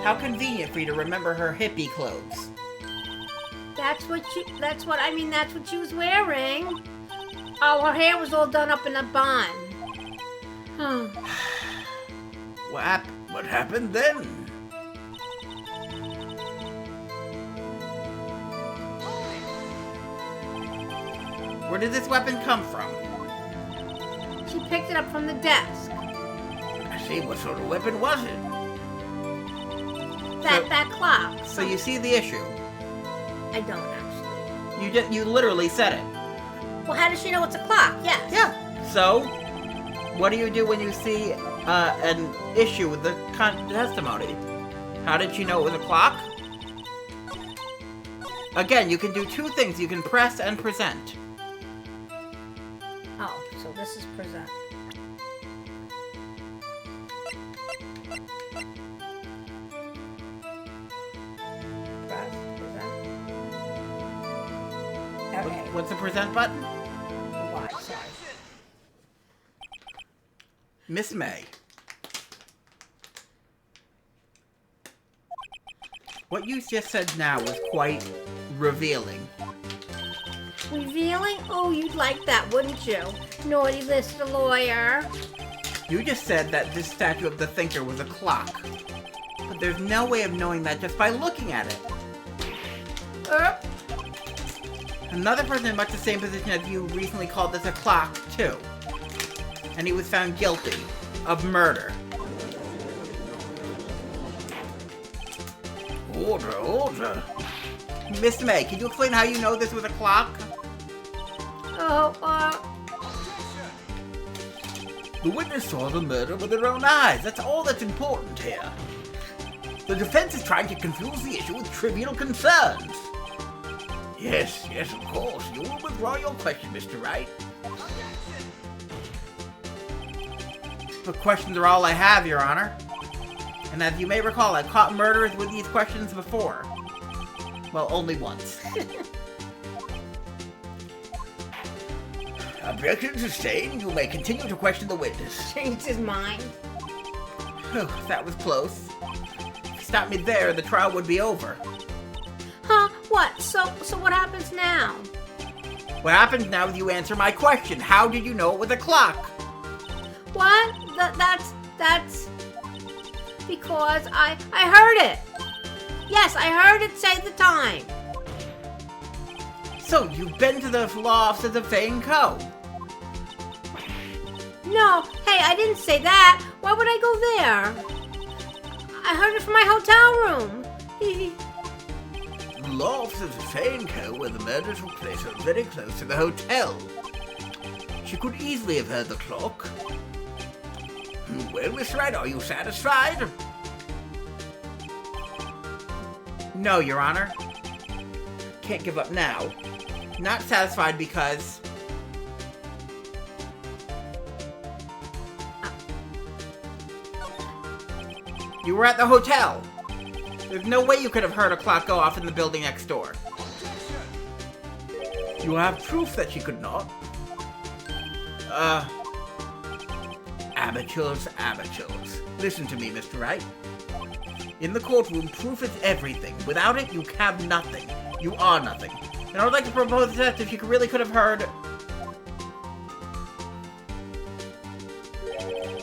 [SPEAKER 3] How convenient for you to remember her hippie clothes.
[SPEAKER 2] That's what she was wearing. Oh, her hair was all done up in a bun.
[SPEAKER 1] What happened then?
[SPEAKER 3] Where did this weapon come from?
[SPEAKER 2] She picked it up from the desk.
[SPEAKER 1] I see. What sort of weapon was it?
[SPEAKER 2] That clock.
[SPEAKER 3] So you see the issue.
[SPEAKER 2] I don't actually.
[SPEAKER 3] You literally said it.
[SPEAKER 2] Well, how does she know it's a clock? Yes.
[SPEAKER 3] Yeah. So, what do you do when you see an issue with the testimony? How did she know it was a clock? Again, you can do two things. You can press and present.
[SPEAKER 2] Oh, so this is present. Press, present. Okay.
[SPEAKER 3] What's the present button?
[SPEAKER 2] Why? Sorry.
[SPEAKER 3] Miss May. What you just said now was quite revealing.
[SPEAKER 2] Revealing? Oh, you'd like that, wouldn't you? Naughty Mr. Lawyer.
[SPEAKER 3] You just said that this statue of the thinker was a clock. But there's no way of knowing that just by looking at it. Another person in much the same position as you recently called this a clock, too. And he was found guilty of murder.
[SPEAKER 1] Order.
[SPEAKER 3] Miss May, can you explain how you know this was a clock?
[SPEAKER 1] The witness saw the murder with her own eyes. That's all that's important here. The defense is trying to confuse the issue with trivial concerns. Yes, of course. You will withdraw your question, Mr. Wright.
[SPEAKER 3] The questions are all I have, Your Honor. And as you may recall, I've caught murderers with these questions before. Well, only once.
[SPEAKER 1] Objection sustained. You may continue to question the witness.
[SPEAKER 2] Changed his mind.
[SPEAKER 3] Oh, that was close. If you stopped me there, the trial would be over.
[SPEAKER 2] Huh? What? So what happens now?
[SPEAKER 3] What happens now is you answer my question. How did you know it was a clock?
[SPEAKER 2] What? That's because I heard it. Yes, I heard it say the time.
[SPEAKER 3] So, you've been to the law offices of Fay & Co.
[SPEAKER 2] No, hey, I didn't say that. Why would I go there? I heard it from my hotel room.
[SPEAKER 1] The law offices of Fay & Co., where the murder took place, are very close to the hotel. She could easily have heard the clock. Well, Miss Wright, are you satisfied?
[SPEAKER 3] No, Your Honor. Can't give up now. Not satisfied because... You were at the hotel. There's no way you could have heard a clock go off in the building next door.
[SPEAKER 1] You have proof that she could not. Amateurs. Listen to me, Mr. Wright. In the courtroom, proof is everything. Without it, you have nothing. You are nothing.
[SPEAKER 3] And I would like to propose that if you really could have heard...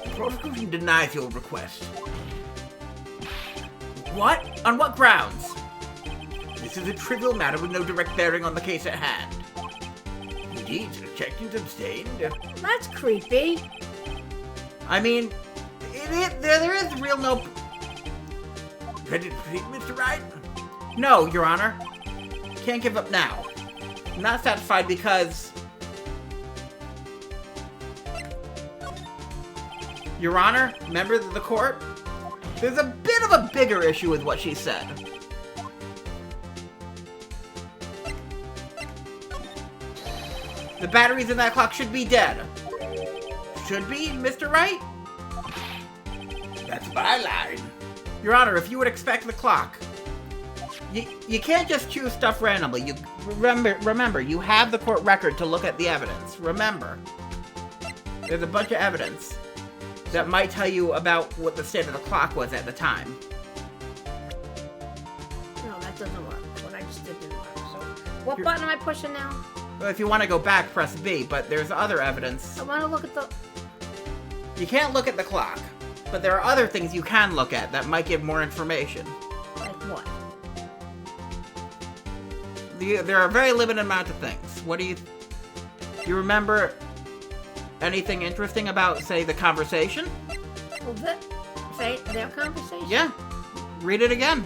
[SPEAKER 1] The prosecution denies your request.
[SPEAKER 3] What? On what grounds?
[SPEAKER 1] This is a trivial matter with no direct bearing on the case at hand. Indeed, objections abstained.
[SPEAKER 2] That's creepy.
[SPEAKER 3] I mean, there is real no...
[SPEAKER 1] Ready to proceed, Mr. Wright?
[SPEAKER 3] No, Your Honor. Can't give up now. I'm not satisfied because... Your Honor, members of the court, there's a bit of a bigger issue with what she said. The batteries in that clock should be dead. Should be, Mr. Wright?
[SPEAKER 1] That's my line.
[SPEAKER 3] Your Honor, if you would expect the clock, you can't just choose stuff randomly. You remember, you have the court record to look at the evidence. Remember, there's a bunch of evidence that might tell you about what the state of the clock was at the time.
[SPEAKER 2] No, that doesn't work. What I just did didn't work. So, what button am I pushing now?
[SPEAKER 3] Well, if you want to go back, press B, but there's other evidence.
[SPEAKER 2] I want to look at the...
[SPEAKER 3] You can't look at the clock, but there are other things you can look at that might give more information.
[SPEAKER 2] Like what?
[SPEAKER 3] There are a very limited amount of things. What do you remember anything interesting about, say, the conversation?
[SPEAKER 2] Well, say their conversation?
[SPEAKER 3] Yeah. Read it again.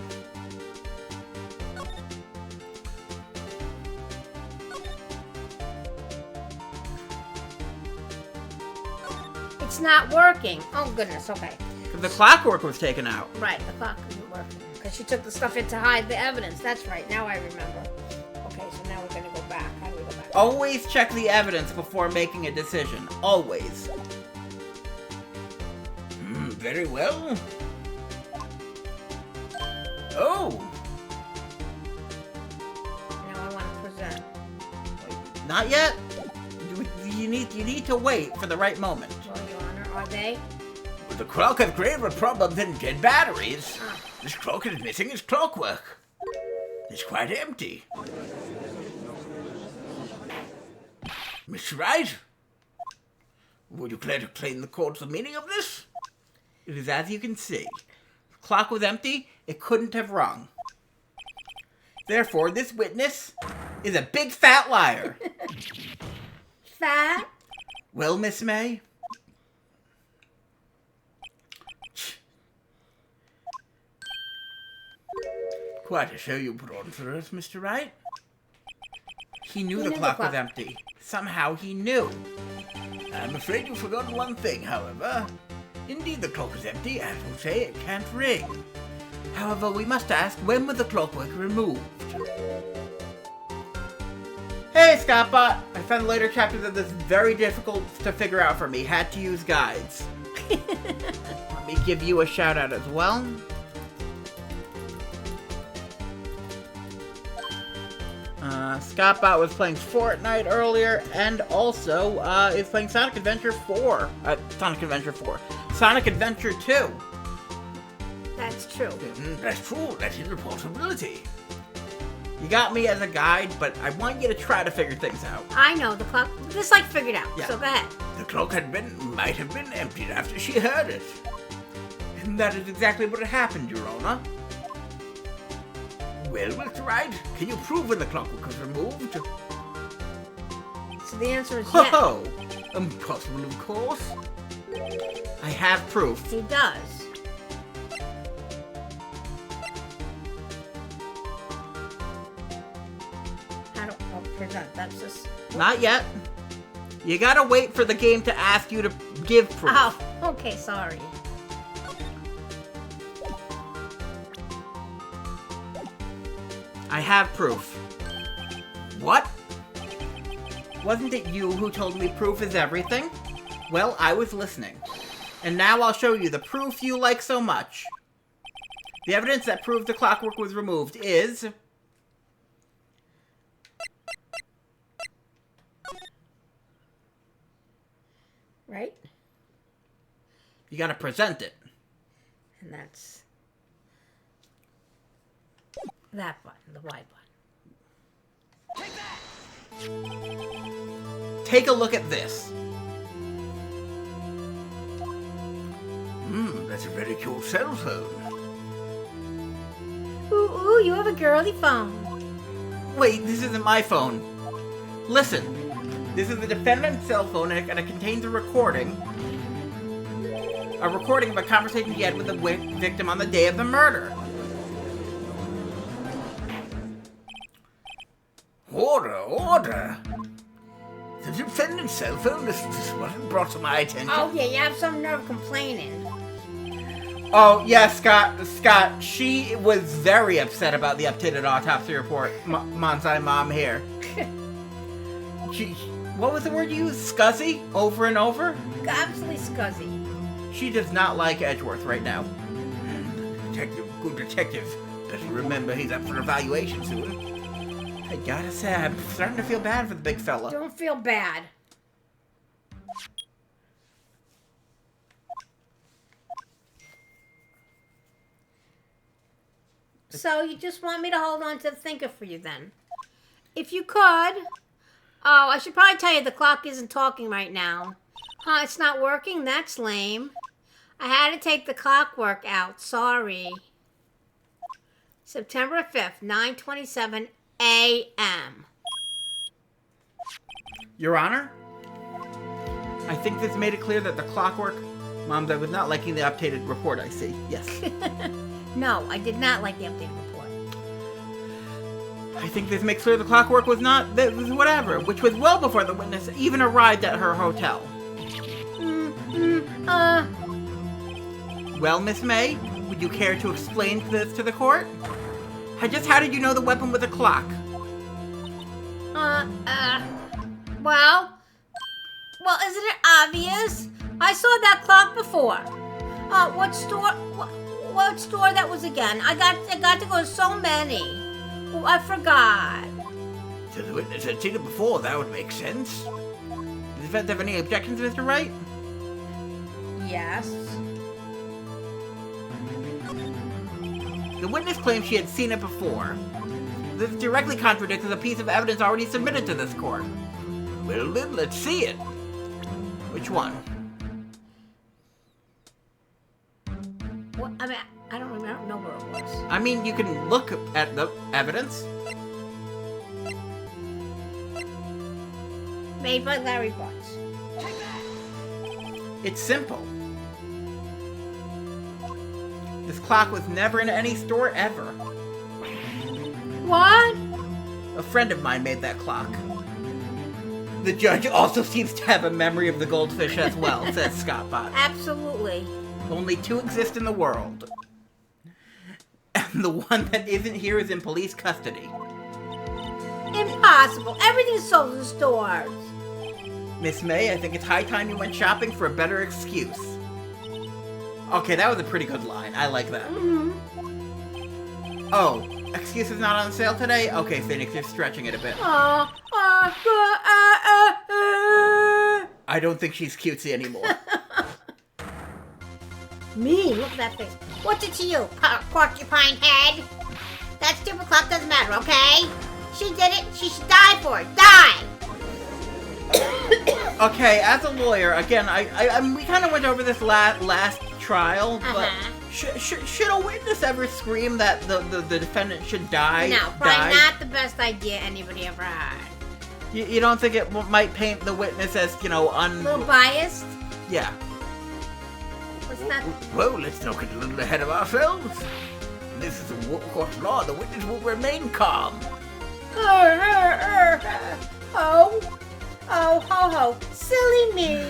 [SPEAKER 2] It's not working. Oh, goodness. Okay.
[SPEAKER 3] The clockwork was taken out.
[SPEAKER 2] Right. The clock isn't working. that she took the stuff in to hide the evidence. That's right. Now I remember. Okay, so now we're going to go back. How do we go back?
[SPEAKER 3] Always check the evidence before making a decision. Always.
[SPEAKER 1] Very well. Oh.
[SPEAKER 2] Now I want to present.
[SPEAKER 3] Not yet. You need to wait for the right moment.
[SPEAKER 2] Well, Your Honor, are they?
[SPEAKER 1] Well, the clock has graver problems than dead batteries. This clock is missing its clockwork. It's quite empty. Mr. Wright, would you care to explain the court's the meaning of this?
[SPEAKER 3] It is as you can see. The clock was empty. It couldn't have rung. Therefore, this witness is a big fat liar.
[SPEAKER 2] Fat?
[SPEAKER 3] Well, Miss May?
[SPEAKER 1] Quite a show you put on for us, Mr. Wright.
[SPEAKER 3] He knew the clock was empty. Somehow he knew.
[SPEAKER 1] I'm afraid you've forgotten one thing, however. Indeed, the clock is empty, as you say, it can't ring.
[SPEAKER 3] However, we must ask, when was the clockwork removed? Hey, Scottbot! I found later chapters of this very difficult to figure out for me. Had to use guides. Let me give you a shout out as well. Scottbot was playing Fortnite earlier, and also is playing Sonic Adventure 4. Sonic Adventure 4. Sonic Adventure 2.
[SPEAKER 2] That's true.
[SPEAKER 1] That's true. That is a possibility.
[SPEAKER 3] You got me as a guide, but I want you to try to figure things out.
[SPEAKER 2] I know the clock. This like figured out.
[SPEAKER 3] Yeah.
[SPEAKER 2] So go ahead.
[SPEAKER 1] The clock might have been emptied after she heard it.
[SPEAKER 3] And that is exactly what had happened, Your Honor.
[SPEAKER 1] Well, Mr. Wright, can you prove when the clockwork was removed?
[SPEAKER 2] So the answer is yes.
[SPEAKER 3] Oh,
[SPEAKER 1] Impossible, of course.
[SPEAKER 3] I have proof.
[SPEAKER 2] He does. How do I present? That's just.
[SPEAKER 3] Not yet. You gotta wait for the game to ask you to give proof.
[SPEAKER 2] Oh, okay. Sorry.
[SPEAKER 3] I have proof.
[SPEAKER 1] What?
[SPEAKER 3] Wasn't it you who told me proof is everything? Well, I was listening. And now I'll show you the proof you like so much. The evidence that proves the clockwork was removed is...
[SPEAKER 2] Right?
[SPEAKER 3] You gotta present it.
[SPEAKER 2] And that's that button, the Y button.
[SPEAKER 3] Take a look at this.
[SPEAKER 1] That's a very cool cell phone.
[SPEAKER 2] Ooh, you have a girly phone.
[SPEAKER 3] Wait, this isn't my phone. Listen, this is the defendant's cell phone and it contains a recording. A recording of a conversation he had with the victim on the day of the murder.
[SPEAKER 1] Order. The defendant's cell phone, this is what it brought to my attention.
[SPEAKER 2] Oh yeah, you have some nerve complaining.
[SPEAKER 3] Oh, yeah, Scott, she was very upset about the updated autopsy report. Monsai Mom here. What was the word you used? Scuzzy? Over and over?
[SPEAKER 2] Absolutely scuzzy.
[SPEAKER 3] She does not like Edgeworth right now.
[SPEAKER 1] Good detective. Better remember he's up for evaluation soon.
[SPEAKER 3] I gotta say, I'm starting to feel bad for the big fella.
[SPEAKER 2] Don't feel bad. So you just want me to hold on to the thinker for you then? If you could. Oh, I should probably tell you the clock isn't talking right now. Huh, it's not working? That's lame. I had to take the clockwork out. Sorry. September 5th, 9:27 a.m.
[SPEAKER 3] Your Honor, I think this made it clear that the clockwork... Moms, I was not liking the updated report, I see. Yes.
[SPEAKER 2] No, I did not like the updated report.
[SPEAKER 3] I think this makes clear the clockwork was not... whatever, which was well before the witness even arrived at her hotel. Well, Miss May, Would you care to explain this to the court? How did you know the weapon was a clock?
[SPEAKER 2] Well, isn't it obvious? I saw that clock before. What store that was again? I got to go to so many. Oh, I forgot.
[SPEAKER 1] So the witness had seen it before, that would make sense.
[SPEAKER 3] Does the defense have any objections, Mr. Wright?
[SPEAKER 2] Yes.
[SPEAKER 3] The witness claimed she had seen it before. This directly contradicts a piece of evidence already submitted to this court.
[SPEAKER 1] Well then, let's see it.
[SPEAKER 3] Which one?
[SPEAKER 2] What? I mean, I don't know where it was.
[SPEAKER 3] I mean, you can look at the evidence.
[SPEAKER 2] Made by Larry Butts.
[SPEAKER 3] It's simple. This clock was never in any store ever.
[SPEAKER 2] What?
[SPEAKER 3] A friend of mine made that clock. The judge also seems to have a memory of the goldfish as well, says Scott Bott.
[SPEAKER 2] Absolutely.
[SPEAKER 3] Only two exist in the world. And the one that isn't here is in police custody.
[SPEAKER 2] Impossible. Everything's sold in stores.
[SPEAKER 3] Miss May, I think it's high time you went shopping for a better excuse. Okay, that was a pretty good line. I like that.
[SPEAKER 2] Mm-hmm.
[SPEAKER 3] Oh, excuse is not on sale today? Okay, Phoenix, you're stretching it a bit. I don't think she's cutesy anymore.
[SPEAKER 2] Me? Look at that face. What's it to you, porcupine head? That stupid clock doesn't matter, okay? She did it. She should die for it. Die!
[SPEAKER 3] Okay, as a lawyer, again, we kind of went over this last trial, but should a witness ever scream that the defendant should die?
[SPEAKER 2] No, probably not the best idea anybody ever had.
[SPEAKER 3] You don't think it might paint the witness as,
[SPEAKER 2] a little biased?
[SPEAKER 3] Yeah.
[SPEAKER 1] Well, let's not get a little ahead of ourselves. This is a court's law. The witness will remain calm.
[SPEAKER 2] Oh, ho, silly me.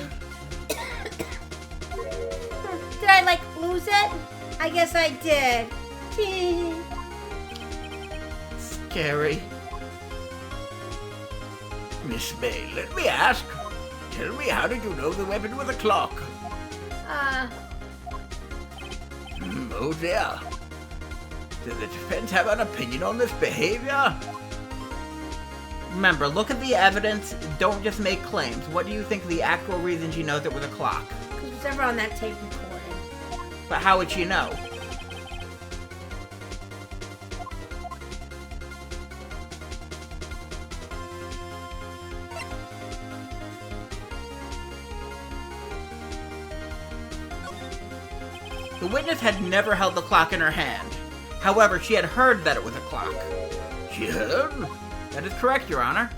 [SPEAKER 2] Did I, lose it? I guess I did.
[SPEAKER 3] Scary.
[SPEAKER 1] Miss May, let me ask. Tell me, how did you know the weapon was a clock? Oh dear. Does the defense have an opinion on this behavior?
[SPEAKER 3] Remember, look at the evidence, don't just make claims. What do you think the actual reason she knows it was a clock?
[SPEAKER 2] Because it was ever on that tape recording.
[SPEAKER 3] But how would she know? The witness had never held the clock in her hand. However, she had heard that it was a clock.
[SPEAKER 1] She heard?
[SPEAKER 3] That is correct, Your Honor.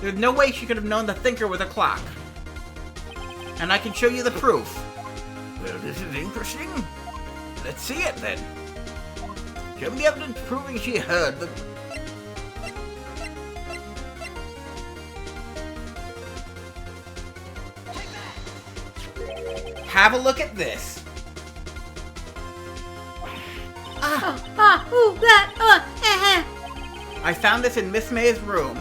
[SPEAKER 3] There's no way she could have known the thinker was a clock. And I can show you the proof.
[SPEAKER 1] Well, this is interesting. Let's see it, then. Show me the evidence proving she heard the...
[SPEAKER 3] Have a look at this. I found this in Miss May's room.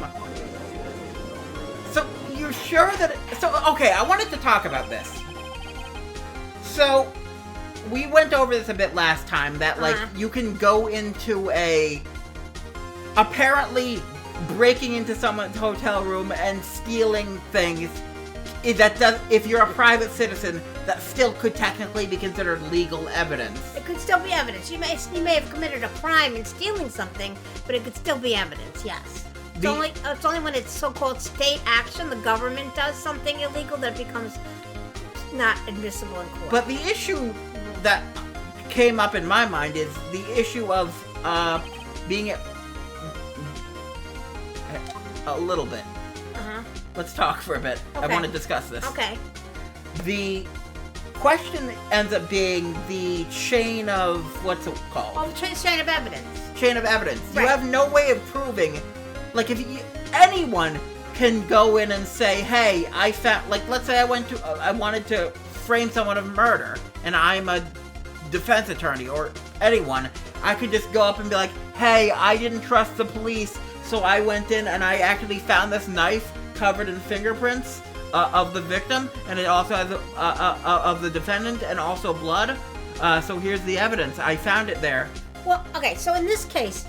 [SPEAKER 3] So, you're sure that... okay, I wanted to talk about this. So, we went over this a bit last time, that, you can go into apparently breaking into someone's hotel room and stealing things. If you're a private citizen, that still could technically be considered legal evidence.
[SPEAKER 2] It could still be evidence. You may have committed a crime in stealing something, but it could still be evidence, yes. It's only when it's so-called state action, the government does something illegal, that it becomes not admissible in court.
[SPEAKER 3] But the issue that came up in my mind is the issue of being a little bit. Let's talk for a bit. Okay. I want to discuss this.
[SPEAKER 2] Okay.
[SPEAKER 3] The question ends up being the chain of, what's it called?
[SPEAKER 2] Oh, the chain of evidence.
[SPEAKER 3] Chain of evidence.
[SPEAKER 2] Right.
[SPEAKER 3] You have no way of proving, anyone can go in and say, hey, I found, let's say I wanted to frame someone of murder, and I'm a defense attorney or anyone, I could just go up and be like, hey, I didn't trust the police, so I went in and I actually found this knife covered in fingerprints of the victim, and it also has of the defendant and also blood. So here's the evidence. I found it there.
[SPEAKER 2] Well, okay, so in this case,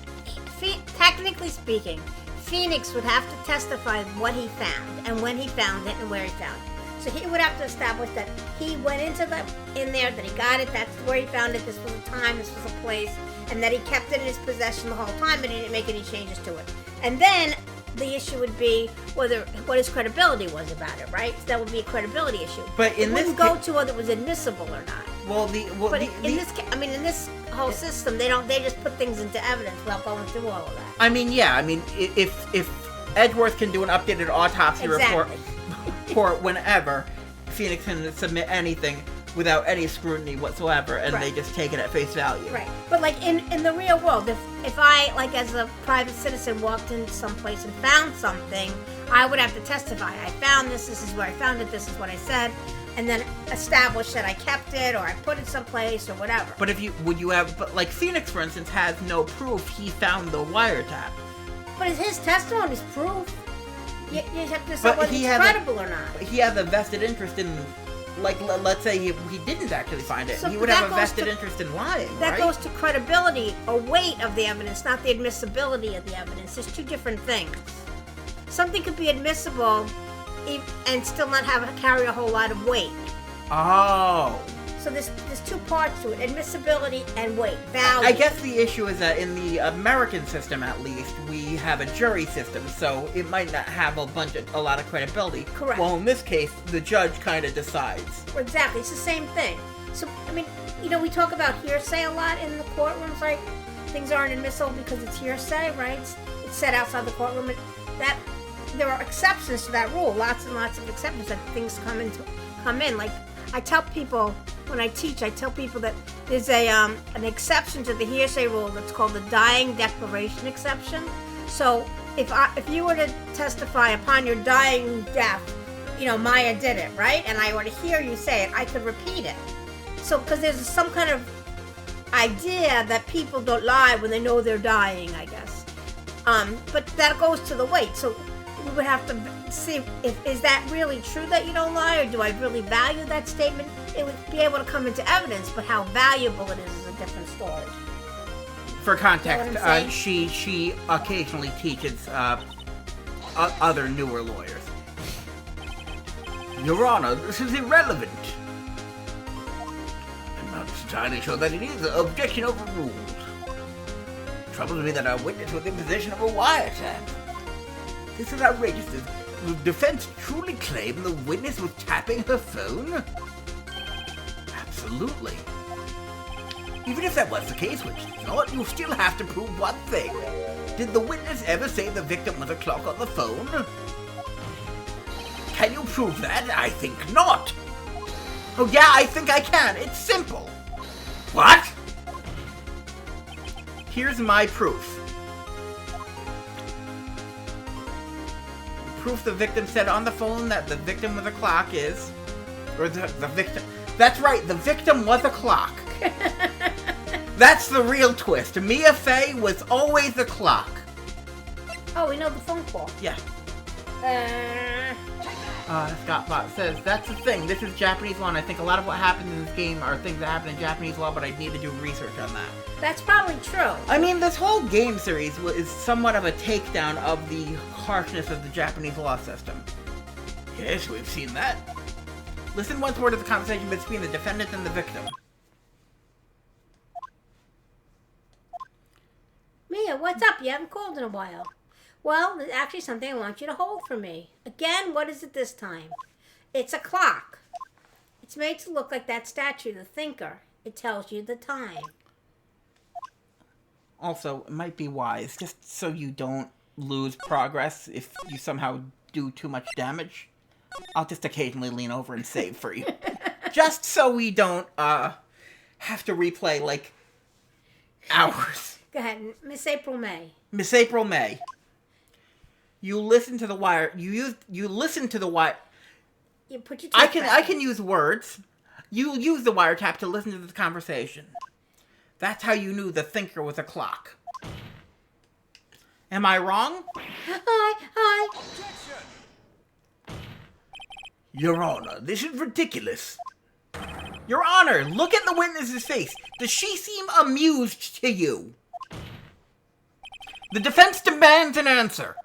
[SPEAKER 2] technically speaking, Phoenix would have to testify what he found and when he found it and where he found it. So he would have to establish that he went in there, that he got it, that's where he found it, this was a time, this was a place, and that he kept it in his possession the whole time and he didn't make any changes to it. And then the issue would be what his credibility was about it, right? So that would be a credibility issue.
[SPEAKER 3] But in this
[SPEAKER 2] wouldn't go to whether it was admissible or not. In this whole system, they just put things into evidence without going through all of that.
[SPEAKER 3] I mean, yeah. I mean, if Edgeworth can do an updated autopsy report whenever, Phoenix can submit anything without any scrutiny whatsoever, and they just take it at face value.
[SPEAKER 2] Right. But like in the real world, if I, like as a private citizen, walked into some place and found something, I would have to testify. I found this is where I found it, this is what I said, and then establish that I kept it or I put it someplace or whatever.
[SPEAKER 3] But like Phoenix, for instance, has no proof he found the wiretap.
[SPEAKER 2] But his testimony is proof. You have to decide whether it's credible or not.
[SPEAKER 3] He has a vested interest in, like, let's say he didn't actually find it.
[SPEAKER 2] So
[SPEAKER 3] he would have a vested interest in lying,
[SPEAKER 2] That goes to credibility or weight of the evidence, not the admissibility of the evidence. There's two different things. Something could be admissible and still not carry a whole lot of weight.
[SPEAKER 3] Oh.
[SPEAKER 2] So there's two parts to it: admissibility and weight, value.
[SPEAKER 3] I guess the issue is that in the American system, at least, we have a jury system, so it might not have a lot of credibility.
[SPEAKER 2] Correct.
[SPEAKER 3] Well, in this case, the judge kind of decides.
[SPEAKER 2] Exactly, it's the same thing. So I mean, we talk about hearsay a lot in the courtrooms, like things aren't admissible because it's hearsay, right? It's said outside the courtroom. That there are exceptions to that rule, lots and lots of exceptions that things come in. Like I tell people when I teach, I tell people that there's an exception to the hearsay rule that's called the dying declaration exception. So if you were to testify upon your dying death, Maya did it, right? And I were to hear you say it, I could repeat it. So because there's some kind of idea that people don't lie when they know they're dying, I guess. But that goes to the weight. So we would have to see is that really true that you don't lie, or do I really value that statement? It would be able to come into evidence, but how valuable it is a different story.
[SPEAKER 3] For context, she occasionally teaches other newer lawyers.
[SPEAKER 1] Your Honor, this is irrelevant. I'm not entirely sure that it is. Objection overruled. It troubles me that our witness was in possession of a wiretap. This is outrageous. Does the defense truly claim the witness was tapping her phone? Absolutely. Even if that was the case, which is not, you still have to prove one thing. Did the witness ever say the victim was a clock on the phone? Can you prove that? I think not. Oh yeah, I think I can. It's simple. What?
[SPEAKER 3] Here's my proof. Proof the victim said on the phone that the victim was a clock is... Or the victim... That's right, the victim was a clock. That's the real twist. Mia Fey was always a clock.
[SPEAKER 2] Oh, we know the phone call.
[SPEAKER 3] Yeah. Scott Bot says, that's the thing. This is Japanese law, and I think a lot of what happens in this game are things that happen in Japanese law, but I need to do research on that.
[SPEAKER 2] That's probably true.
[SPEAKER 3] I mean, this whole game series is somewhat of a takedown of the harshness of the Japanese law system.
[SPEAKER 1] Yes, we've seen that.
[SPEAKER 3] Listen once more to the conversation between the defendant and the victim.
[SPEAKER 2] Mia, what's up? You haven't called in a while. Well, there's actually something I want you to hold for me. Again, what is it this time? It's a clock. It's made to look like that statue, the thinker. It tells you the time.
[SPEAKER 3] Also, it might be wise, just so you don't lose progress if you somehow do too much damage. I'll just occasionally lean over and save for you. Just so we don't, have to replay, like, hours.
[SPEAKER 2] Go ahead, Miss April May.
[SPEAKER 3] Miss April May. You listen to the wire. You listen to the wire.
[SPEAKER 2] You put your
[SPEAKER 3] I can use words. You used the wiretap to listen to the conversation. That's how you knew the thinker was a clock. Am I wrong?
[SPEAKER 2] Hi.
[SPEAKER 1] Your Honor, this is ridiculous.
[SPEAKER 3] Your Honor, look at the witness's face. Does she seem amused to you? The defense demands an answer.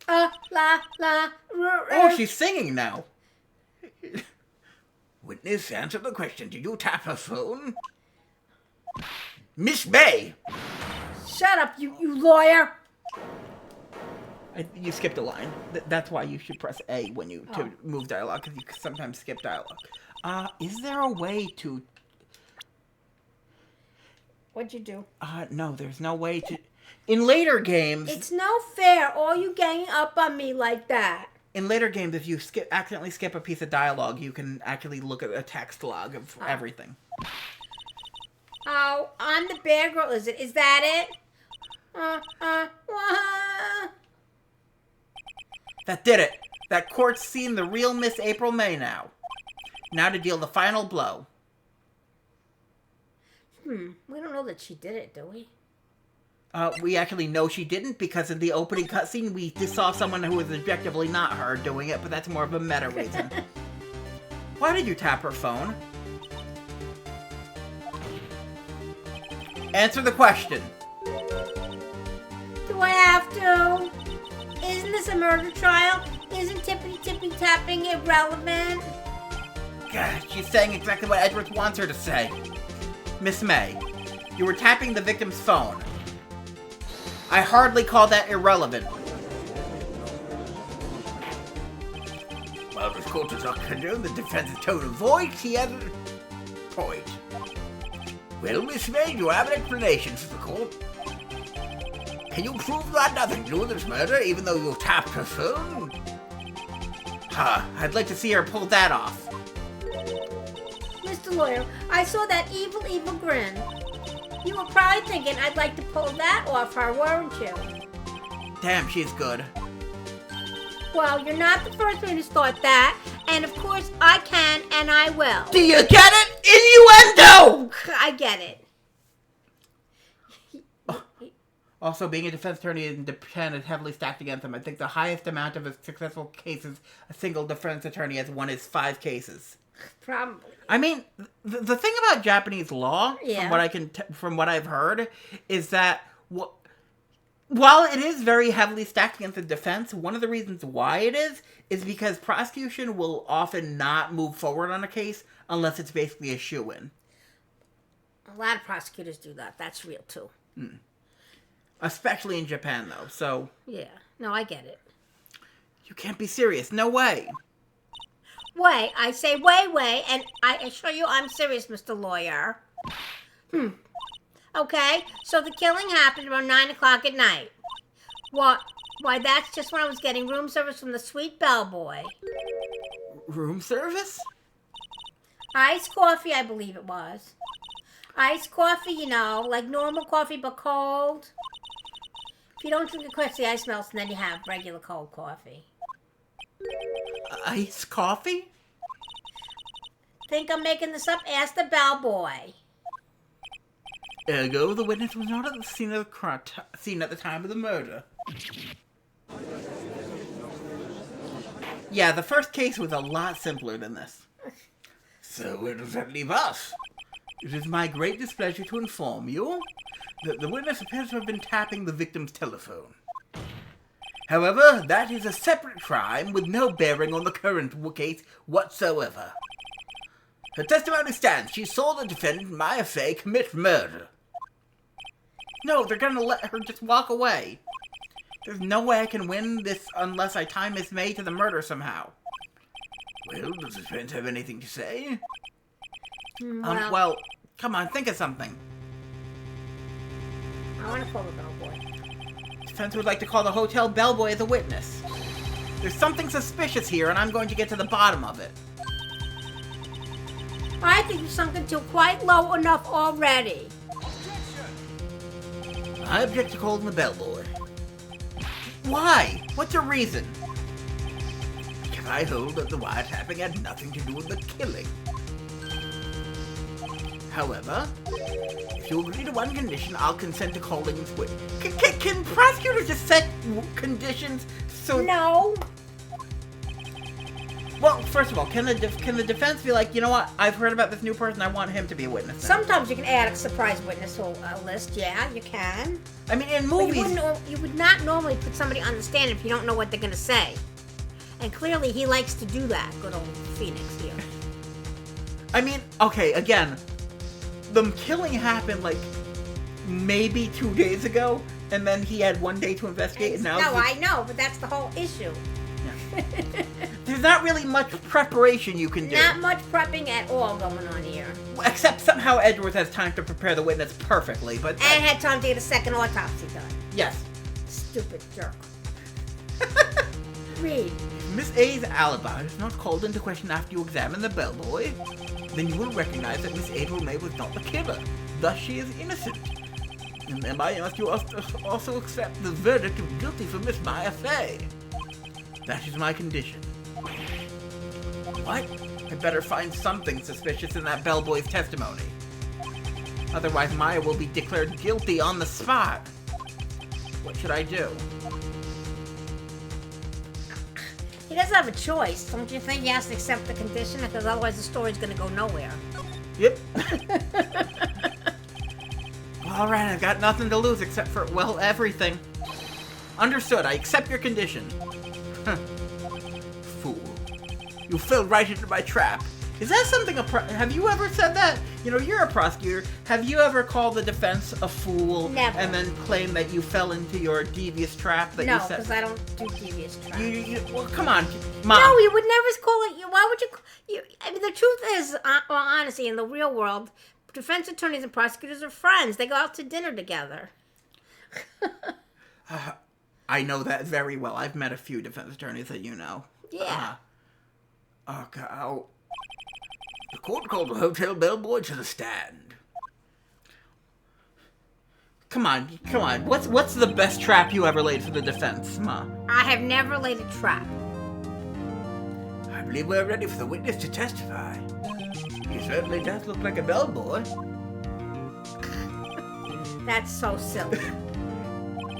[SPEAKER 3] Oh, she's singing now.
[SPEAKER 1] Witness, answer the question. Did you tap her phone? Miss May!
[SPEAKER 2] Shut up, you lawyer.
[SPEAKER 3] You skipped a line. That's why you should press A when you to move dialogue, because you sometimes skip dialogue. Is there a way to...
[SPEAKER 2] What'd you do?
[SPEAKER 3] No, there's no way to... In later games...
[SPEAKER 2] It's no fair, all you ganging up on me like that.
[SPEAKER 3] In later games, if you accidentally skip a piece of dialogue, you can actually look at a text log of everything.
[SPEAKER 2] Oh, I'm the bear girl, is it? Is that it?
[SPEAKER 3] That did it. That court's seen the real Miss April May now. Now to deal the final blow.
[SPEAKER 2] We don't know that she did it, do we?
[SPEAKER 3] We actually know she didn't because in the opening cutscene we just saw someone who was objectively not her doing it, but that's more of a meta reason. Why did you tap her phone? Answer the question.
[SPEAKER 2] Do I have to? Isn't this a murder trial? Isn't tippy tapping irrelevant?
[SPEAKER 3] God, she's saying exactly what Edwards wants her to say. Miss May, you were tapping the victim's phone. I hardly call that irrelevant.
[SPEAKER 1] Well, this court does not condone the defense's tone of voice. He has a point. Well, Miss May, you have an explanation for the court. Can you prove you had nothing to do with this murder, even though you tapped her phone?
[SPEAKER 3] I'd like to see her pull that off.
[SPEAKER 2] Mr. Lawyer, I saw that evil grin. You were probably thinking I'd like to pull that off her, weren't you?
[SPEAKER 3] Damn, she's good.
[SPEAKER 2] Well, you're not the first one who's thought that, and of course I can and I will.
[SPEAKER 3] Do you get it? Innuendo!
[SPEAKER 2] I get it.
[SPEAKER 3] Also, being a defense attorney in Japan is heavily stacked against him. I think the highest amount of successful cases a single defense attorney has won is 5 cases.
[SPEAKER 2] Probably.
[SPEAKER 3] I mean, the thing about Japanese law, from what I've heard, is that while it is very heavily stacked against the defense, one of the reasons why it is because prosecution will often not move forward on a case unless it's basically a shoo-in.
[SPEAKER 2] A lot of prosecutors do that. That's real, too.
[SPEAKER 3] Especially in Japan, though, so...
[SPEAKER 2] Yeah. No, I get it.
[SPEAKER 3] You can't be serious. No way.
[SPEAKER 2] Way. I say way, and I assure you I'm serious, Mr. Lawyer. Okay, so the killing happened around 9 o'clock at night. What? Why, that's just when I was getting room service from the sweet bellboy.
[SPEAKER 3] Room service?
[SPEAKER 2] Iced coffee, I believe it was. Iced coffee, you know, like normal coffee but cold. If you don't drink it quick, the ice melts, and then you have regular cold coffee.
[SPEAKER 3] Iced coffee?
[SPEAKER 2] Think I'm making this up? Ask the bellboy.
[SPEAKER 3] Ergo, the witness was not at the scene of the scene at the time of the murder. Yeah, the first case was a lot simpler than this.
[SPEAKER 1] So where does that leave us?
[SPEAKER 3] It is my great displeasure to inform you that the witness appears to have been tapping the victim's telephone. However, that is a separate crime with no bearing on the current case whatsoever. Her testimony stands. She saw the defendant, Maya Fey, commit murder. No, they're gonna let her just walk away. There's no way I can win this unless I tie Miss May to the murder somehow.
[SPEAKER 1] Well, does the defense have anything to say?
[SPEAKER 3] Well, come on, think of something.
[SPEAKER 2] I want to call the bellboy.
[SPEAKER 3] Defense would like to call the hotel bellboy as a witness. There's something suspicious here, and I'm going to get to the bottom of it.
[SPEAKER 2] I think you've sunk into quite low enough already.
[SPEAKER 1] I object to calling the bellboy.
[SPEAKER 3] Why? What's your reason?
[SPEAKER 1] Because I hold that the wiretapping had nothing to do with the killing.
[SPEAKER 3] However, if you agree to one condition, I'll consent to calling this witness. Can prosecutors just set conditions so...
[SPEAKER 2] No.
[SPEAKER 3] Well, first of all, can the defense be like, you know what? I've heard about this new person. I want him to be a witness now.
[SPEAKER 2] Sometimes you can add a surprise witness to a list. Yeah, you can.
[SPEAKER 3] I mean, in
[SPEAKER 2] But
[SPEAKER 3] movies...
[SPEAKER 2] you would not normally put somebody on the stand if you don't know what they're going to say. And clearly he likes to do that, good old Phoenix here.
[SPEAKER 3] I mean, okay, again, the killing happened like maybe 2 days ago, and then he had 1 day to investigate, and now...
[SPEAKER 2] No, I know, but that's the whole issue.
[SPEAKER 3] Yeah. There's not really much preparation you can do.
[SPEAKER 2] Not much prepping at all going on here.
[SPEAKER 3] Except somehow Edgeworth has time to prepare the witness perfectly, but...
[SPEAKER 2] And had time to get a second autopsy done.
[SPEAKER 3] Yes.
[SPEAKER 2] Stupid jerk. Read.
[SPEAKER 3] Miss A's alibi is not called into question after you examine the bellboy, then you will recognize that Miss A was not the killer. Thus, she is innocent. And then I must you also accept the verdict of guilty for Miss Maya Fay. That is my condition. What? I better find something suspicious in that bellboy's testimony. Otherwise, Maya will be declared guilty on the spot. What should I do?
[SPEAKER 2] He doesn't have a choice. Don't you think he has to accept the condition? Because otherwise the story's going to go nowhere.
[SPEAKER 3] Yep. All right, I've got nothing to lose except for, well, everything. Understood. I accept your condition. Fool. You fell right into my trap. Is that something have you ever said that? You know, you're a prosecutor. Have you ever called the defense a fool?
[SPEAKER 2] Never.
[SPEAKER 3] And then claim that you fell into your devious trap that
[SPEAKER 2] No,
[SPEAKER 3] you set?
[SPEAKER 2] because I don't do devious traps.
[SPEAKER 3] Well, come on, Mom.
[SPEAKER 2] No, you would never call it. Why would you? I mean, the truth is, well, honestly, in the real world, defense attorneys and prosecutors are friends. They go out to dinner together.
[SPEAKER 3] I know that very well. I've met a few defense attorneys that you know.
[SPEAKER 2] Yeah.
[SPEAKER 3] Okay. The court called the hotel bellboy to the stand. Come on. What's the best trap you ever laid for the defense, Ma?
[SPEAKER 2] I have never laid a trap.
[SPEAKER 1] I believe we're ready for the witness to testify. He certainly does look like a bellboy.
[SPEAKER 2] That's so silly.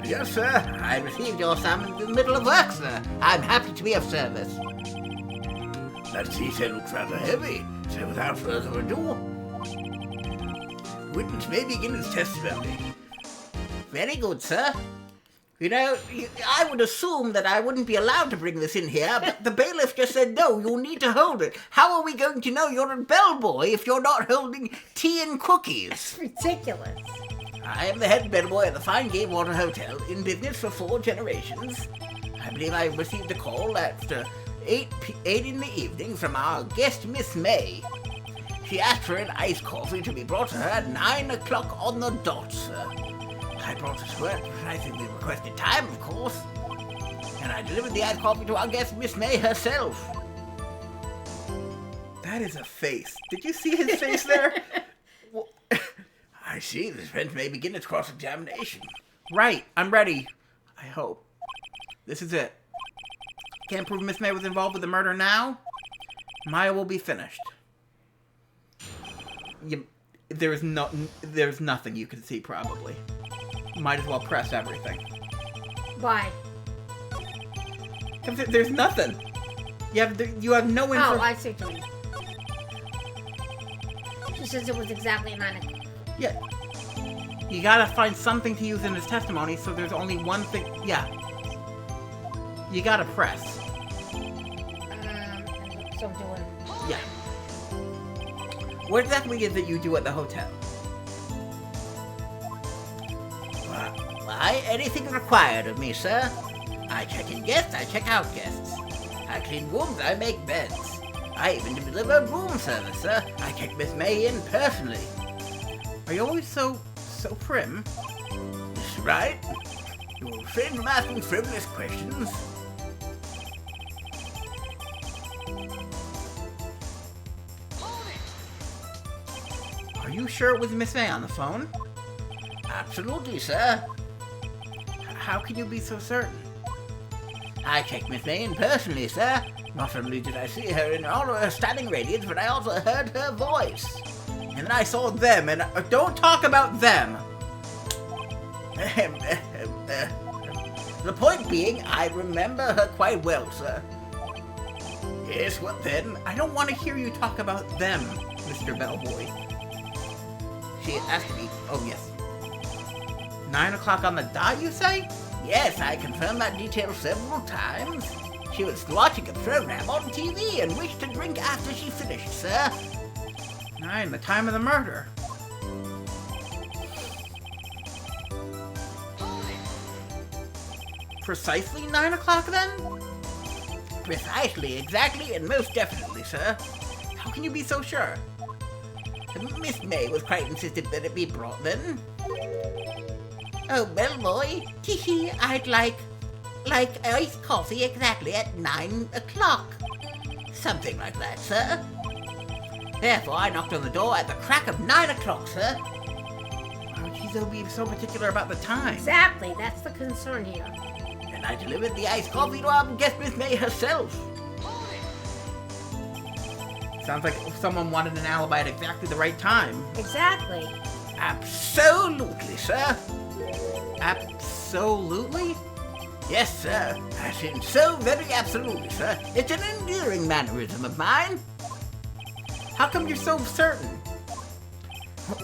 [SPEAKER 1] Yes, sir. I received your summons in the middle of work, sir. I'm happy to be of service. That detail looks rather heavy, so without further ado, witness may begin his testimony. Very good, sir. You know, I would assume that I wouldn't be allowed to bring this in here, but the bailiff just said, no, you'll need to hold it. How are we going to know you're a bellboy if you're not holding tea and cookies?
[SPEAKER 2] It's ridiculous.
[SPEAKER 1] I am the head bellboy at the Fine Game Water Hotel, in business for 4 generations. I believe I received a call at 8 in the evening from our guest, Miss May. She asked for an iced coffee to be brought to her at 9 o'clock on the dot, sir. I brought it to her at precisely the requested time, of course. And I delivered the iced coffee to our guest, Miss May herself.
[SPEAKER 3] That is a face. Did you see his face there?
[SPEAKER 1] I see. The defense may begin its cross-examination.
[SPEAKER 3] Right. I'm ready. I hope. This is it. Can't prove Miss May was involved with the murder now? Maya will be finished. There's nothing you can see, probably. Might as well press everything.
[SPEAKER 2] Why?
[SPEAKER 3] There's nothing. You have no information.
[SPEAKER 2] Oh, I see what you mean. She says it was exactly 9 o'clock.
[SPEAKER 3] Yeah. You gotta find something to use in his testimony, so there's only one thing. Yeah. You gotta press.
[SPEAKER 2] So I'm doing.
[SPEAKER 3] Yeah. What exactly is it you do at the hotel?
[SPEAKER 1] Why, anything required of me, sir. I check in guests, I check out guests. I clean rooms, I make beds. I even deliver room service, sir. I check Miss May in personally.
[SPEAKER 3] Are you always so prim?
[SPEAKER 1] That's right. You will refrain from asking frivolous questions.
[SPEAKER 3] Are you sure it was Miss May on the phone?
[SPEAKER 1] Absolutely, sir.
[SPEAKER 3] How can you be so certain?
[SPEAKER 1] I checked Miss May in personally, sir. Not only did I see her in all of her stunning radiance, but I also heard her voice.
[SPEAKER 3] And then I saw them, and don't talk about them.
[SPEAKER 1] The point being, I remember her quite well, sir. Yes, what then?
[SPEAKER 3] I don't want to hear you talk about them, Mr. Bellboy.
[SPEAKER 1] She asked me, oh yes.
[SPEAKER 3] 9 o'clock on the dot, you say?
[SPEAKER 1] Yes, I confirmed that detail several times. She was watching a program on TV and wished to drink after she finished, sir.
[SPEAKER 3] 9, the time of the murder. Precisely 9 o'clock then?
[SPEAKER 1] Precisely, exactly, and most definitely, sir.
[SPEAKER 3] How can you be so sure?
[SPEAKER 1] Miss May was quite insistent that it be brought then. Oh, Bellboy, tee-hee, I'd like iced coffee exactly at 9 o'clock. Something like that, sir. Therefore, I knocked on the door at the crack of 9 o'clock, sir.
[SPEAKER 3] Why would she be so particular about the time?
[SPEAKER 2] Exactly, that's the concern here.
[SPEAKER 1] And I delivered the iced coffee to our guest Miss May herself.
[SPEAKER 3] Sounds like someone wanted an alibi at exactly the right time.
[SPEAKER 2] Exactly.
[SPEAKER 1] Absolutely, sir.
[SPEAKER 3] Absolutely?
[SPEAKER 1] Yes, sir. As in so very absolutely, sir. It's an endearing mannerism of mine.
[SPEAKER 3] How come you're so certain?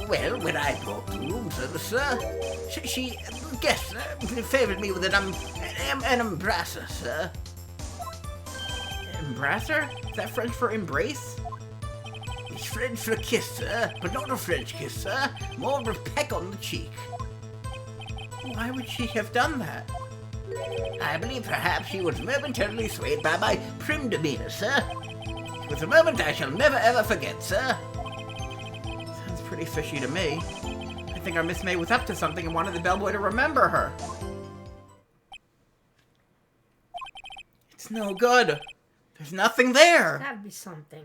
[SPEAKER 1] Well, when I brought the room service, sir, she guess, favored me with an embrasser, sir.
[SPEAKER 3] Embrasser? Is that French for embrace?
[SPEAKER 1] It's French for kiss, sir, but not a French kiss, sir. More of a peck on the cheek.
[SPEAKER 3] Why would she have done that?
[SPEAKER 1] I believe perhaps she was momentarily swayed by my prim demeanor, sir. It was a moment I shall never ever forget, sir.
[SPEAKER 3] Sounds pretty fishy to me. I think our Miss May was up to something and wanted the bellboy to remember her. It's no good. There's nothing there.
[SPEAKER 2] Gotta be something.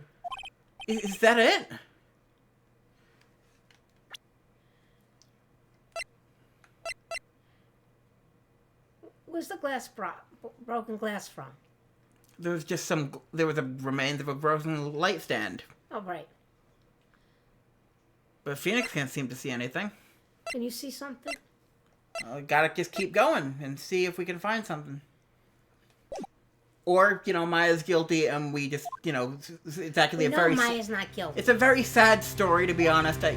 [SPEAKER 3] Is that it?
[SPEAKER 2] Where's the glass broken glass from?
[SPEAKER 3] There was just there was a remains of a broken light stand.
[SPEAKER 2] Oh, right.
[SPEAKER 3] But Phoenix can't seem to see anything.
[SPEAKER 2] Can you see something?
[SPEAKER 3] Gotta just keep going and see if we can find something. Or, Maya's guilty and we just, it's actually
[SPEAKER 2] Maya's not guilty.
[SPEAKER 3] It's a very sad story, to be honest. I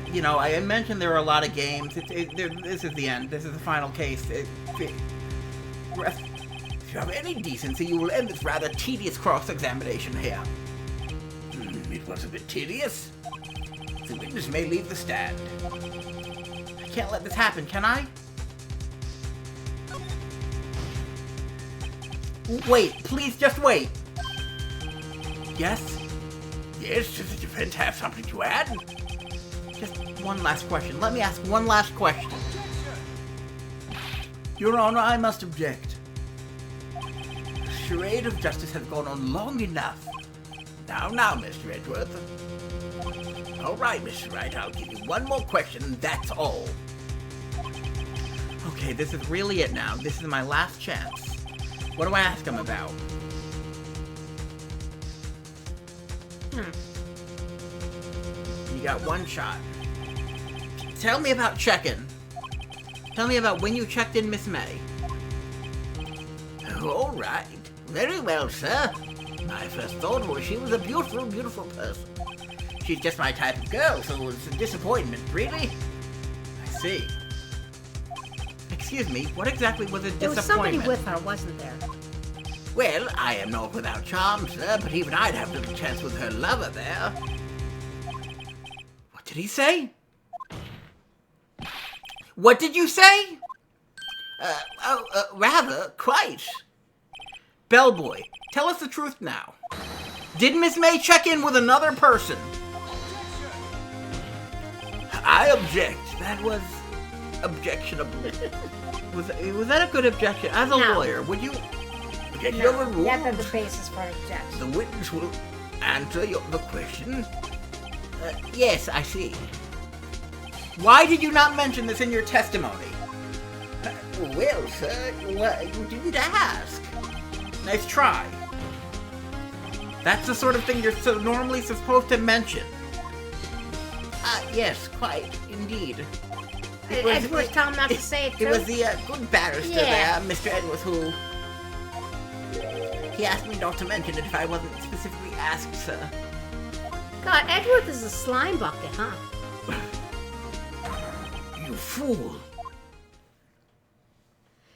[SPEAKER 3] mentioned there are a lot of games. This is the end. This is the final case. If you have any decency, you will end this rather tedious cross-examination here.
[SPEAKER 1] It was a bit tedious. The witness may leave the stand.
[SPEAKER 3] I can't let this happen, can I? Wait, please just wait. Yes?
[SPEAKER 1] Yes, does the defense have something to add?
[SPEAKER 3] Just one last question. Let me ask one last question.
[SPEAKER 1] Your Honor, I must object. The charade of justice has gone on long enough. Now, Mr. Edgeworth. All right, Mr. Wright, I'll give you one more question, that's all.
[SPEAKER 3] Okay, this is really it now. This is my last chance. What do I ask him about? You got one shot. Tell me about check-in. Tell me about when you checked in Miss May.
[SPEAKER 1] All right. Very well, sir. My first thought was she was a beautiful, beautiful person. She's just my type of girl, so it was a disappointment, really.
[SPEAKER 3] I see. Excuse me, what exactly was a
[SPEAKER 2] There was
[SPEAKER 3] disappointment?
[SPEAKER 2] somebody with her, wasn't there?
[SPEAKER 1] Well, I am not without charm, sir, but even I'd have little chance with her lover there.
[SPEAKER 3] What did he say? What did you say?
[SPEAKER 1] Rather, quite.
[SPEAKER 3] Bellboy, tell us the truth now. Did Miss May check in with another person?
[SPEAKER 1] I object. That was objectionable.
[SPEAKER 3] Was that a good objection? As a
[SPEAKER 2] No.
[SPEAKER 3] lawyer, would you...
[SPEAKER 1] Objection
[SPEAKER 2] No,
[SPEAKER 1] overruled.
[SPEAKER 2] that's the basis for an objection.
[SPEAKER 1] The witness will answer the question. Yes, I see.
[SPEAKER 3] Why did you not mention this in your testimony?
[SPEAKER 1] Well, sir, you didn't ask.
[SPEAKER 3] Nice try. That's the sort of thing you're normally supposed to mention. Yes, quite, indeed.
[SPEAKER 2] Edgeworth told him not to say it, too?
[SPEAKER 3] It was the good barrister there, Mr. Edgeworth, who... He asked me not to mention it if I wasn't specifically asked, sir.
[SPEAKER 2] God, Edgeworth is a slime bucket, huh?
[SPEAKER 1] You fool.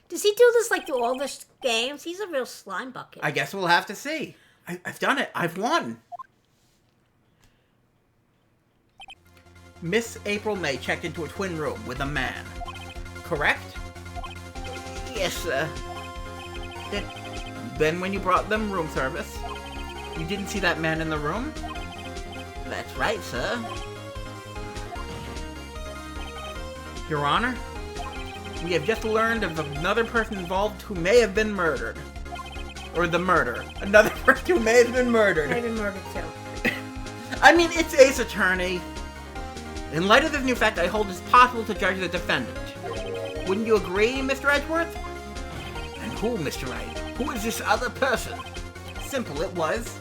[SPEAKER 2] Does he do this like through all the games? He's a real slime bucket.
[SPEAKER 3] I guess we'll have to see. I've done it. I've won. Miss April May checked into a twin room with a man. Correct? Yes, sir. Then when you brought them room service, you didn't see that man in the room? That's right, sir. Your Honor, we have just learned of another person involved who may have been murdered. Or the murder. Another person who may have been murdered.
[SPEAKER 2] May have been murdered, too.
[SPEAKER 3] I mean, it's Ace Attorney. In light of this new fact, I hold it possible to judge the defendant. Wouldn't you agree, Mr. Edgeworth?
[SPEAKER 1] And who, Mr. Wright? Who is this other person?
[SPEAKER 3] Simple it was.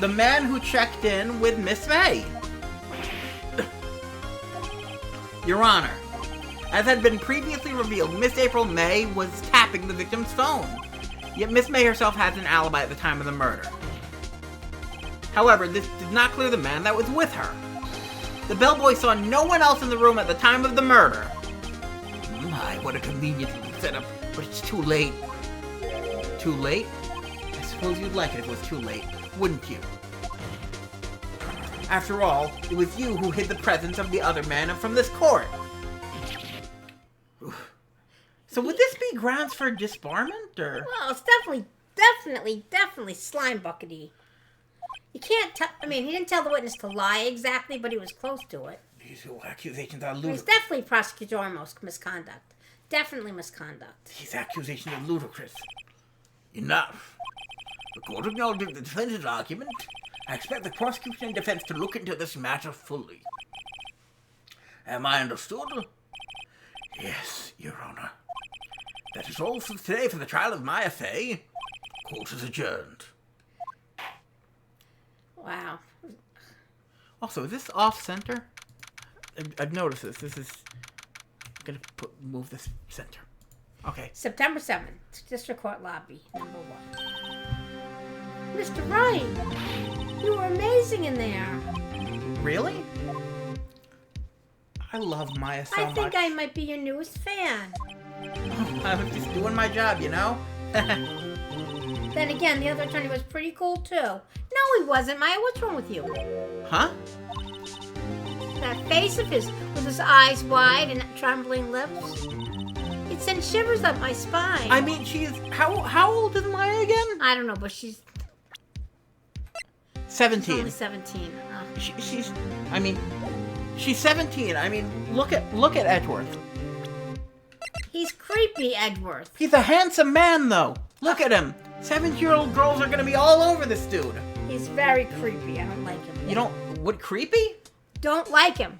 [SPEAKER 3] The man who checked in with Miss May. Your Honor, as had been previously revealed, Miss April May was tapping the victim's phone. Yet Miss May herself has an alibi at the time of the murder. However, this did not clear the man that was with her. The bellboy saw no one else in the room at the time of the murder.
[SPEAKER 1] My, what a convenient little setup, but it's too late.
[SPEAKER 3] Too late? I suppose you'd like it if it was too late, wouldn't you? After all, it was you who hid the presence of the other man from this court. So would this be grounds for disbarment, or?
[SPEAKER 2] Well, it's definitely slime buckety. You can't tell. I mean, he didn't tell the witness to lie exactly, but he was close to it.
[SPEAKER 1] These accusations are
[SPEAKER 2] It's
[SPEAKER 1] ludicrous.
[SPEAKER 2] definitely prosecutorial misconduct. Definitely misconduct.
[SPEAKER 1] These accusations are ludicrous. Enough. According to the defense's argument, I expect the prosecution and defense to look into this matter fully. Am I understood? Yes, Your Honor. That is all for today for the trial of Maya Fey. Court is adjourned.
[SPEAKER 2] Wow.
[SPEAKER 3] Also, is this off-center? I've noticed this. This is... I'm gonna move this center. Okay.
[SPEAKER 2] September 7th, District Court Lobby, number 1. Mr. Wright, you were amazing in there.
[SPEAKER 3] Really? I love Maya so much.
[SPEAKER 2] I think I might be your newest fan.
[SPEAKER 3] I was just doing my job, you know?
[SPEAKER 2] Then again, the other attorney was pretty cool, too. No, he wasn't, Maya. What's wrong with you?
[SPEAKER 3] Huh?
[SPEAKER 2] That face of his, with his eyes wide and trembling lips. It sent shivers up my spine.
[SPEAKER 3] I mean, she's... How old is Maya again?
[SPEAKER 2] I don't know, but she's
[SPEAKER 3] 17.
[SPEAKER 2] only 17.
[SPEAKER 3] She's... I mean... She's 17. I mean, look at Edgeworth.
[SPEAKER 2] He's creepy, Edgeworth.
[SPEAKER 3] He's a handsome man, though. Look at him. 17-year-old girls are gonna be all over this dude.
[SPEAKER 2] He's very creepy. I don't like him.
[SPEAKER 3] You don't... What, creepy?
[SPEAKER 2] Don't like him.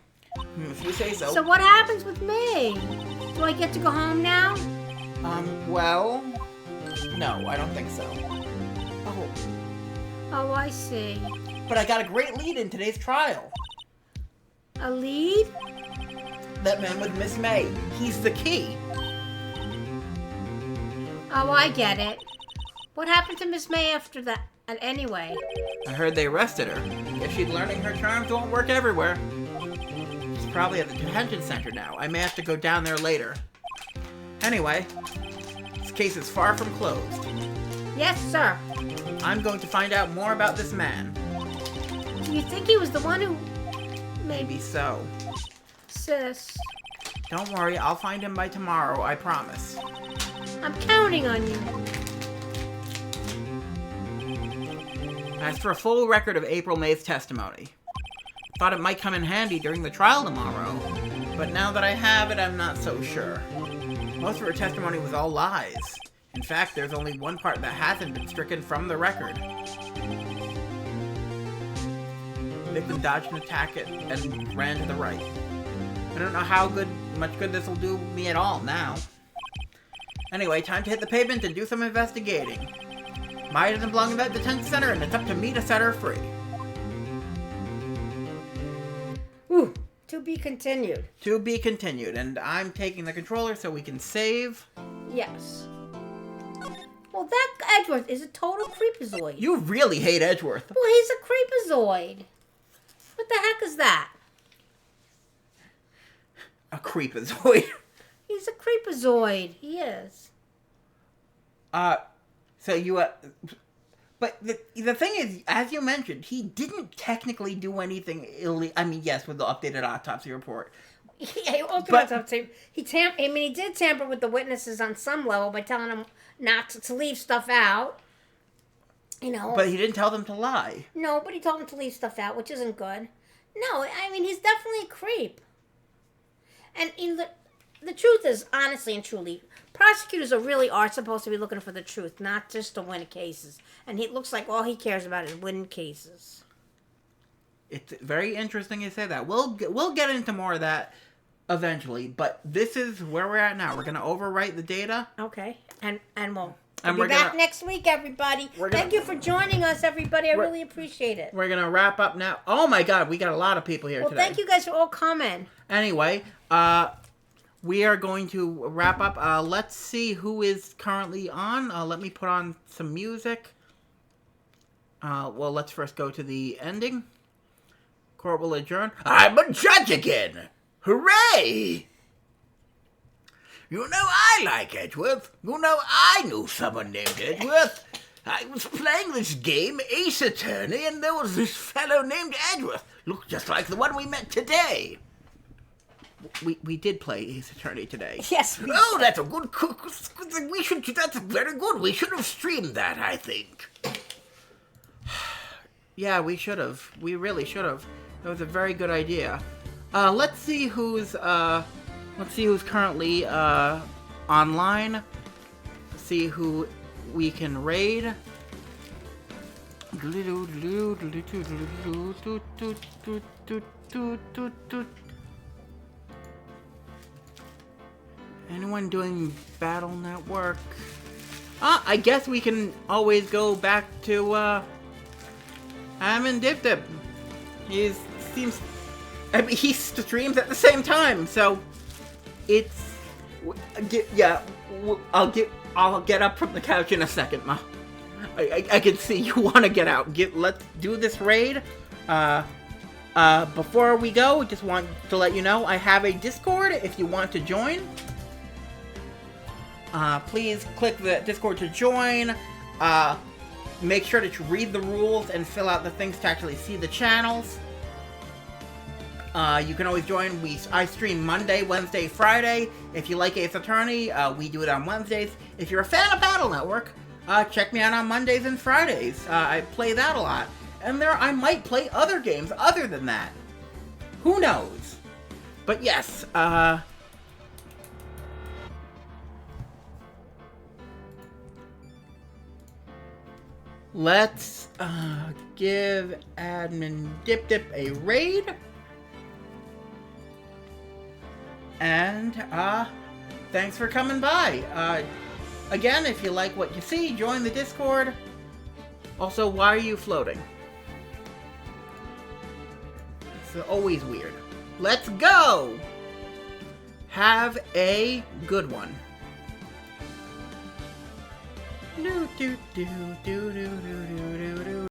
[SPEAKER 3] If you say so.
[SPEAKER 2] So what happens with me? Do I get to go home now?
[SPEAKER 3] Well... No, I don't think so. Oh.
[SPEAKER 2] Oh, I see.
[SPEAKER 3] But I got a great lead in today's trial.
[SPEAKER 2] A lead?
[SPEAKER 3] That man with Miss May. He's the key.
[SPEAKER 2] Oh, I get it. What happened to Miss May after that? And anyway.
[SPEAKER 3] I heard they arrested her. Guess she's learning her charms won't work everywhere. She's probably at the detention center now. I may have to go down there later. Anyway, this case is far from closed.
[SPEAKER 2] Yes, sir.
[SPEAKER 3] I'm going to find out more about this man.
[SPEAKER 2] Do you think he was the one who...
[SPEAKER 3] Maybe so.
[SPEAKER 2] Sis,
[SPEAKER 3] Don't worry, I'll find him by tomorrow, I promise.
[SPEAKER 2] I'm counting on you.
[SPEAKER 3] As for a full record of April May's testimony, thought it might come in handy during the trial tomorrow, but now that I have it, I'm not so sure. Most of her testimony was all lies. In fact, there's only one part that hasn't been stricken from the record. The victim dodged an attack and ran to the right. I don't know how much good this will do me at all now. Anyway, time to hit the pavement and do some investigating. Maya doesn't belong in that detention center, and it's up to me to set her free.
[SPEAKER 2] Ooh, to be continued.
[SPEAKER 3] To be continued, and I'm taking the controller so we can save.
[SPEAKER 2] Yes. Well, that Edgeworth is a total creepazoid.
[SPEAKER 3] You really hate Edgeworth.
[SPEAKER 2] Well, he's a creepazoid. What the heck is that?
[SPEAKER 3] A creepazoid.
[SPEAKER 2] He's a creepazoid. He is.
[SPEAKER 3] So you, but the thing is, as you mentioned, he didn't technically do anything illegal. I mean, yes, with the updated autopsy report.
[SPEAKER 2] He did tamper with the witnesses on some level by telling them not to leave stuff out. You know.
[SPEAKER 3] But he didn't tell them to lie.
[SPEAKER 2] No, but he told them to leave stuff out, which isn't good. No, I mean, he's definitely a creep. And the truth is, honestly and truly, prosecutors are supposed to be looking for the truth, not just to win cases. And he looks like all he cares about is winning cases.
[SPEAKER 3] It's very interesting you say that. We'll get into more of that eventually, but this is where we're at now. We're going to overwrite the data.
[SPEAKER 2] Okay, and we'll
[SPEAKER 3] And
[SPEAKER 2] be back next week, everybody. Thank you for joining us, everybody. I really appreciate it.
[SPEAKER 3] We're going to wrap up now. Oh my God, we got a lot of people here today.
[SPEAKER 2] Well, thank you guys for all coming.
[SPEAKER 3] Anyway, we are going to wrap up. Let's see who is currently on. Let me put on some music. Well, let's first go to the ending. Court will adjourn.
[SPEAKER 1] I'm a judge again! Hooray! You know I like Edgeworth. You know I knew someone named Edgeworth. I was playing this game, Ace Attorney, and there was this fellow named Edgeworth. Looked just like the one we met today.
[SPEAKER 3] We did play Ace Attorney today.
[SPEAKER 2] Yes, we
[SPEAKER 1] Oh, that's a good cook. That's very good. We should have streamed that, I think.
[SPEAKER 3] Yeah, we should have. We really should have. That was a very good idea. Let's see who's currently online. Let's see who we can raid. Anyone doing Battle Network? I guess we can always go back to Hammond Dip Dip. He streams at the same time, so it's I'll get up from the couch in a second, Ma. I can see you want to get out. Let's do this raid. Before we go, just want to let you know I have a Discord if you want to join. Please click the Discord to join. Make sure to read the rules and fill out the things to actually see the channels. You can always join. I stream Monday, Wednesday, Friday. If you like Ace Attorney, we do it on Wednesdays. If you're a fan of Battle Network, check me out on Mondays and Fridays. I play that a lot. And I might play other games other than that. Who knows? But yes, let's give Admin Dip Dip a raid. And thanks for coming by. Again, if you like what you see, join the Discord. Also, why are you floating? It's always weird. Let's go! Have a good one. Do do do do do do do do do.